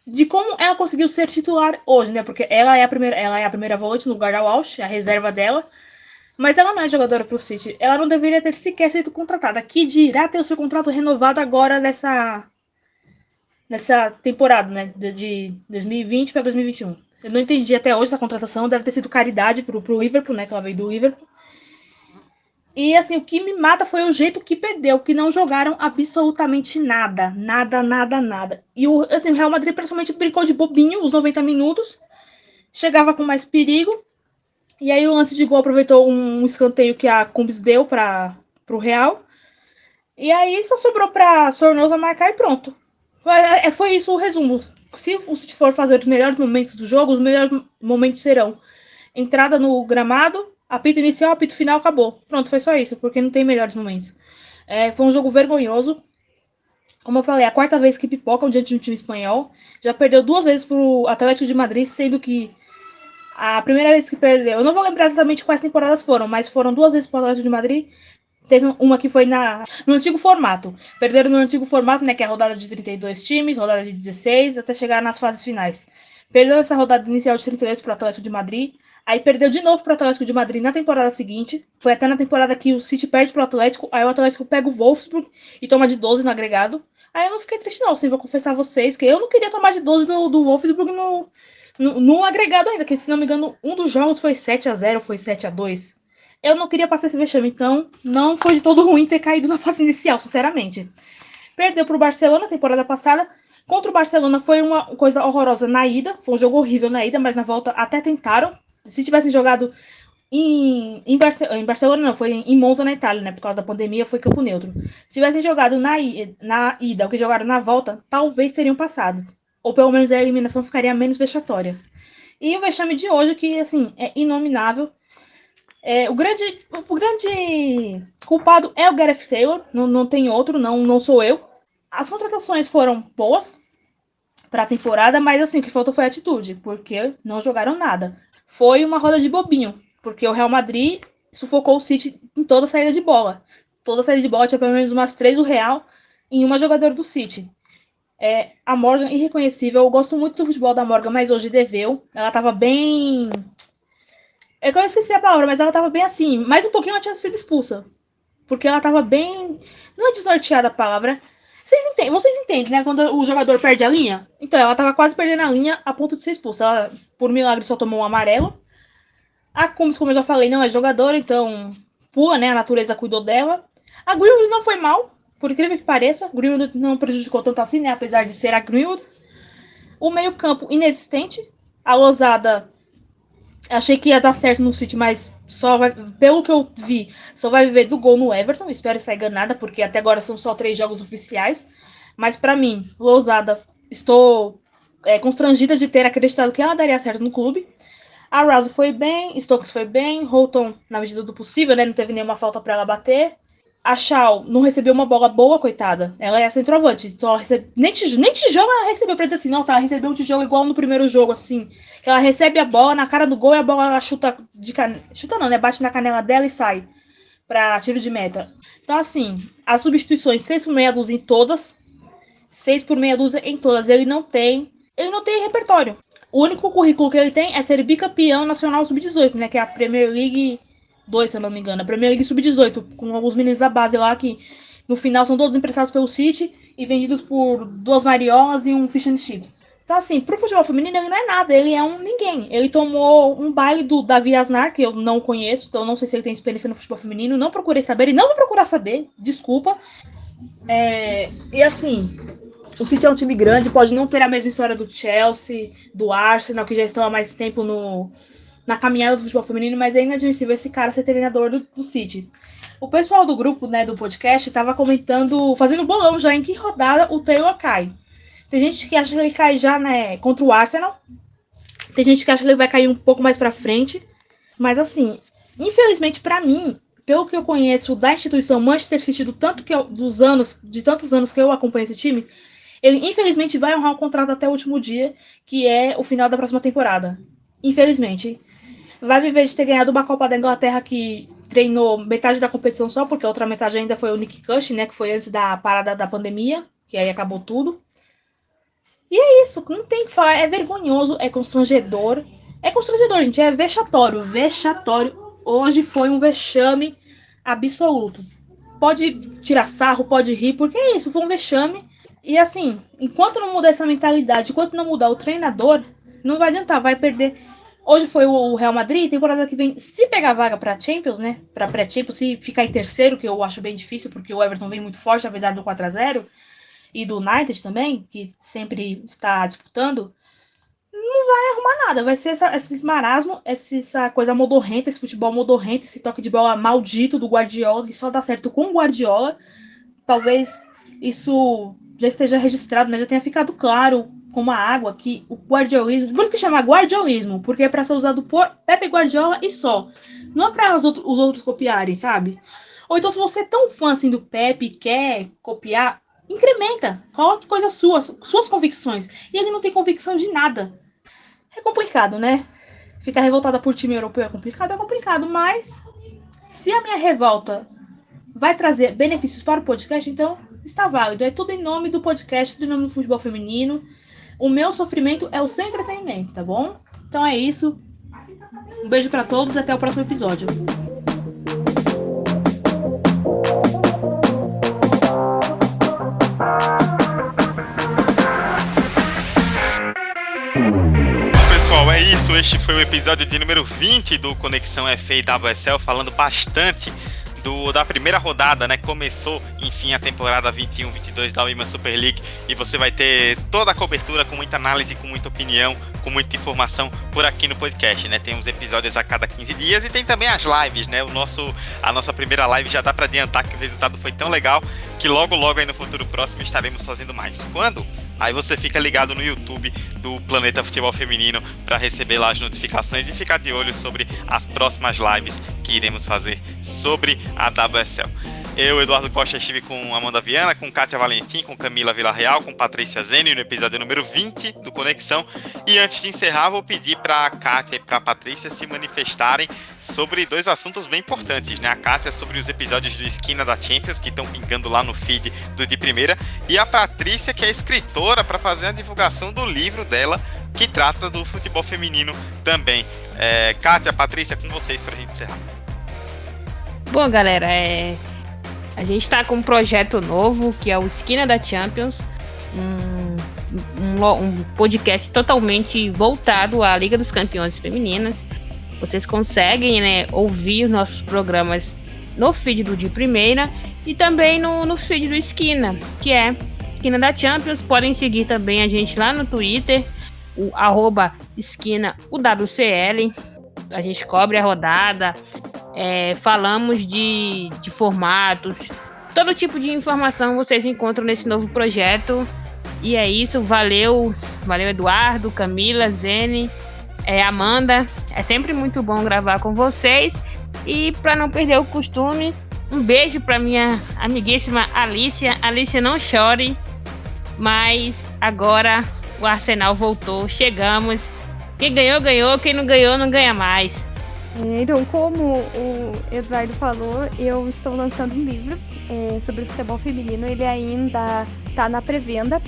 de como ela conseguiu ser titular hoje, né? Porque ela é a primeira volante no lugar da Walsh, a reserva dela. Mas ela não é jogadora pro City. Ela não deveria ter sequer sido contratada. Que dirá ter o seu contrato renovado agora nessa temporada, né? De 2020 para 2021. Eu não entendi até hoje essa contratação. Deve ter sido caridade pro Liverpool, né? Que ela veio do Liverpool. E, assim, o que me mata foi o jeito que perdeu. Que não jogaram absolutamente nada. Nada. E o Real Madrid praticamente brincou de bobinho os 90 minutos. Chegava com mais perigo. E aí o lance de gol aproveitou um escanteio que a Cumbis deu pro Real. E aí só sobrou pra Sornosa marcar e pronto. Foi isso o resumo. Se o City for fazer os melhores momentos do jogo, os melhores momentos serão entrada no gramado, apito inicial, apito final, acabou. Pronto, foi só isso, porque não tem melhores momentos. Foi um jogo vergonhoso. Como eu falei, a quarta vez que pipocam diante de um time espanhol. Já perdeu 2 vezes pro Atlético de Madrid, sendo que a primeira vez que perdeu, eu não vou lembrar exatamente quais temporadas foram, mas foram 2 vezes pro Atlético de Madrid. Teve uma que foi no antigo formato. Perderam no antigo formato, né, que é a rodada de 32 times, rodada de 16, até chegar nas fases finais. Perdeu essa rodada inicial de 32 pro Atlético de Madrid. Aí perdeu de novo pro Atlético de Madrid na temporada seguinte. Foi até na temporada que o City perde pro Atlético. Aí o Atlético pega o Wolfsburg e toma de 12 no agregado. Aí eu não fiquei triste não, sim, vou confessar a vocês que eu não queria tomar de 12 do Wolfsburg no agregado ainda, que se não me engano, um dos jogos foi 7-0, foi 7-2. Eu não queria passar esse vexame, então não foi de todo ruim ter caído na fase inicial, sinceramente. Perdeu pro Barcelona na temporada passada. Contra o Barcelona foi uma coisa horrorosa na ida, foi um jogo horrível na ida, mas na volta até tentaram. Se tivessem jogado em Barcelona, não, foi em Monza, na Itália, né? Por causa da pandemia, foi campo neutro. Se tivessem jogado na ida, o que jogaram na volta, talvez teriam passado. Ou pelo menos a eliminação ficaria menos vexatória. E o vexame de hoje, que, assim, é inominável. O grande culpado é o Gareth Taylor, não tem outro, não sou eu. As contratações foram boas para a temporada, mas assim, o que faltou foi atitude, porque não jogaram nada. Foi uma roda de bobinho, porque o Real Madrid sufocou o City em toda a saída de bola. Toda a saída de bola tinha pelo menos umas 3 do Real em uma jogadora do City. A Morgan, irreconhecível. Eu gosto muito do futebol da Morgan, mas hoje deveu. Ela tava bem... Eu esqueci a palavra, mas ela tava bem assim. Mais um pouquinho ela tinha sido expulsa. Porque ela tava bem... Não é desnorteada a palavra. Vocês entendem, né? Quando o jogador perde a linha? Então, ela tava quase perdendo a linha a ponto de ser expulsa. Ela, por milagre, só tomou um amarelo. A Cumbis, como eu já falei, não é jogadora, então pula, né? A natureza cuidou dela. A Greenwood não foi mal, por incrível que pareça. A Greenwood não prejudicou tanto assim, né? Apesar de ser a Greenwood. O meio-campo inexistente. A Losada... Achei que ia dar certo no City, mas pelo que eu vi, só vai viver do gol no Everton. Espero estar enganada, porque até agora são só 3 jogos oficiais. Mas pra mim, Lousada, estou constrangida de ter acreditado que ela daria certo no clube. A Rouse foi bem, Stokes foi bem, Houghton, na medida do possível, né, não teve nenhuma falta pra ela bater. A Shaw não recebeu uma bola boa, coitada. Ela é centroavante. Nem tijolo ela recebeu pra dizer assim, nossa, ela recebeu um tijolo igual no primeiro jogo, assim. Que ela recebe a bola na cara do gol e a bola ela chuta Chuta não, né? Bate na canela dela e sai pra tiro de meta. Então, assim, as substituições 6 por meia dúzia em todas. 6 por meia dúzia em todas. Ele não tem repertório. O único currículo que ele tem é ser bicampeão nacional sub-18, né? Que é a Premier League 2, se eu não me engano. A Premier League Sub-18, com alguns meninos da base lá que no final são todos emprestados pelo City e vendidos por 2 mariolas e um fish and chips. Então, assim, pro futebol feminino ele não é nada, ele é um ninguém. Ele tomou um baile do Davi Asnar, que eu não conheço, então eu não sei se ele tem experiência no futebol feminino, não procurei saber e não vou procurar saber, desculpa. E assim, o City é um time grande, pode não ter a mesma história do Chelsea, do Arsenal, que já estão há mais tempo na caminhada do futebol feminino, mas é inadmissível esse cara ser treinador do City. O pessoal do grupo, né, do podcast, estava comentando, fazendo bolão já em que rodada o Taylor cai. Tem gente que acha que ele cai já, né, contra o Arsenal. Tem gente que acha que ele vai cair um pouco mais pra frente. Mas assim, infelizmente pra mim, pelo que eu conheço da instituição Manchester City, de tantos anos que eu acompanho esse time, ele infelizmente vai honrar o contrato até o último dia, que é o final da próxima temporada. Infelizmente. Vai viver de ter ganhado uma Copa da Inglaterra que treinou metade da competição só, porque a outra metade ainda foi o Nick Cushing, né, que foi antes da parada da pandemia, que aí acabou tudo. E é isso, não tem o que falar, é vergonhoso, é constrangedor. É constrangedor, gente, é vexatório. Hoje foi um vexame absoluto. Pode tirar sarro, pode rir, porque é isso, foi um vexame. E assim, enquanto não mudar essa mentalidade, enquanto não mudar o treinador, não vai adiantar, vai perder. Hoje foi o Real Madrid, temporada que vem, se pegar vaga pra Champions, né, pra pré-Champions, se ficar em terceiro, que eu acho bem difícil, porque o Everton vem muito forte, apesar do 4-0, e do United também, que sempre está disputando, não vai arrumar nada. Vai ser esse marasmo, essa coisa modorrenta, esse futebol modorrento, esse toque de bola maldito do Guardiola, que só dá certo com o Guardiola. Talvez isso já esteja registrado, né? Já tenha ficado claro como a água que o guardiolismo, por isso que chama guardiolismo, porque é para ser usado por Pepe Guardiola e só. Não é para os outros copiarem, sabe? Ou então, se você é tão fã assim do Pepe e quer copiar, incrementa, coloque coisas suas convicções. E ele não tem convicção de nada. É complicado, né? Ficar revoltada por time europeu é complicado, mas se a minha revolta vai trazer benefícios para o podcast, então está válido. É tudo em nome do podcast, em nome do futebol feminino. O meu sofrimento é o seu entretenimento, tá bom? Então é isso. Um beijo para todos e até o próximo episódio. Pessoal, é isso. Este foi o episódio de número 20 do Conexão FA e WSL, falando bastante da primeira rodada, né? Começou, enfim, a temporada 21-22 da Women's Super League e você vai ter toda a cobertura com muita análise, com muita opinião, com muita informação por aqui no podcast, né? Tem uns episódios a cada 15 dias e tem também as lives, né? A nossa primeira live já dá para adiantar que o resultado foi tão legal que logo aí no futuro próximo estaremos fazendo mais. Quando? Aí você fica ligado no YouTube do Planeta Futebol Feminino para receber lá as notificações e ficar de olho sobre as próximas lives que iremos fazer sobre a WSL. Eu, Eduardo Costa, estive com Amanda Viana, com Kátia Valentim, com Camila Villarreal, com Patrícia Zeni no episódio número 20 do Conexão. E antes de encerrar, vou pedir para a Kátia e para a Patrícia se manifestarem sobre dois assuntos bem importantes, né? A Kátia sobre os episódios do Esquina da Champions, que estão pingando lá no feed do De Primeira, e a Patrícia, que é escritora, para fazer a divulgação do livro dela, que trata do futebol feminino também. Kátia, Patrícia, com vocês para a gente encerrar. Bom, galera, a gente está com um projeto novo, que é o Esquina da Champions, um podcast totalmente voltado à Liga dos Campeões Femininas. Vocês conseguem, né, ouvir os nossos programas no feed do De Primeira e também no feed do Esquina, que é Esquina da Champions. Podem seguir também a gente lá no Twitter, o @esquinaUWCL. A gente cobre a rodada, falamos de formatos, todo tipo de informação vocês encontram nesse novo projeto. E é isso, valeu Eduardo, Camila, Zene, Amanda. É sempre muito bom gravar com vocês. E para não perder o costume, um beijo para minha amiguíssima Alicia. Alicia, não chore, mas agora o Arsenal voltou, chegamos. Quem ganhou, ganhou, quem não ganhou, não ganha mais. Então, como o Eduardo falou, eu estou lançando um livro sobre futebol feminino. Ele ainda está na pré-venda.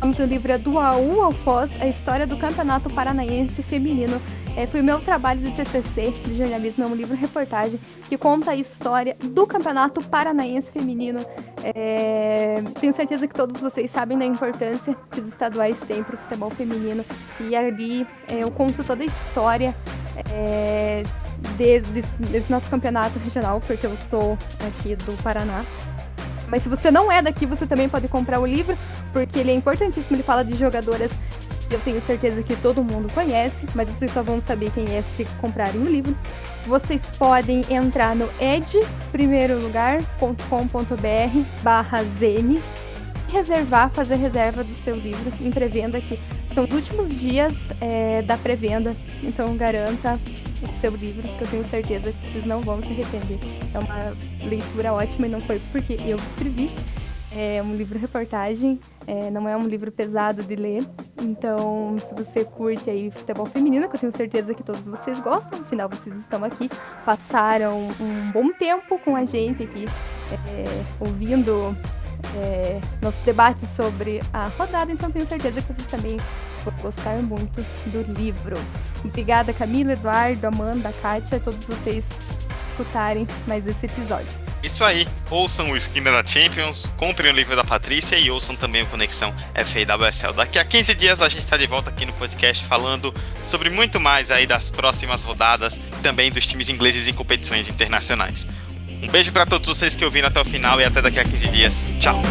O livro é Do A1 ao Foz, a história do Campeonato Paranaense Feminino. Foi o meu trabalho de TCC, de jornalismo, é um livro-reportagem que conta a história do Campeonato Paranaense Feminino. Tenho certeza que todos vocês sabem da importância que os estaduais têm para o futebol feminino. E ali eu conto toda a história desse nosso campeonato regional, porque eu sou aqui do Paraná. Mas se você não é daqui, você também pode comprar o livro, porque ele é importantíssimo, ele fala de jogadoras que eu tenho certeza que todo mundo conhece, mas vocês só vão saber quem é se comprarem o livro. Vocês podem entrar no edprimeirolugar.com.br/zene e fazer reserva do seu livro em pré-venda, que são os últimos dias da pré-venda, então garanta o seu livro, que eu tenho certeza que vocês não vão se arrepender. É uma leitura ótima e não foi porque eu escrevi. É um livro-reportagem, não é um livro pesado de ler. Então, se você curte aí futebol feminino, que eu tenho certeza que todos vocês gostam, afinal vocês estão aqui, passaram um bom tempo com a gente aqui, ouvindo nosso debate sobre a rodada, então tenho certeza que vocês também vão gostar muito do livro. Obrigada, Camila, Eduardo, Amanda, Kátia, todos vocês escutarem mais esse episódio. Isso aí, ouçam o Esquina da Champions, comprem o livro da Patrícia e ouçam também o Conexão FAWSL. Daqui a 15 dias a gente está de volta aqui no podcast falando sobre muito mais aí das próximas rodadas e também dos times ingleses em competições internacionais. Um beijo para todos vocês que ouviram até o final e até daqui a 15 dias. Tchau!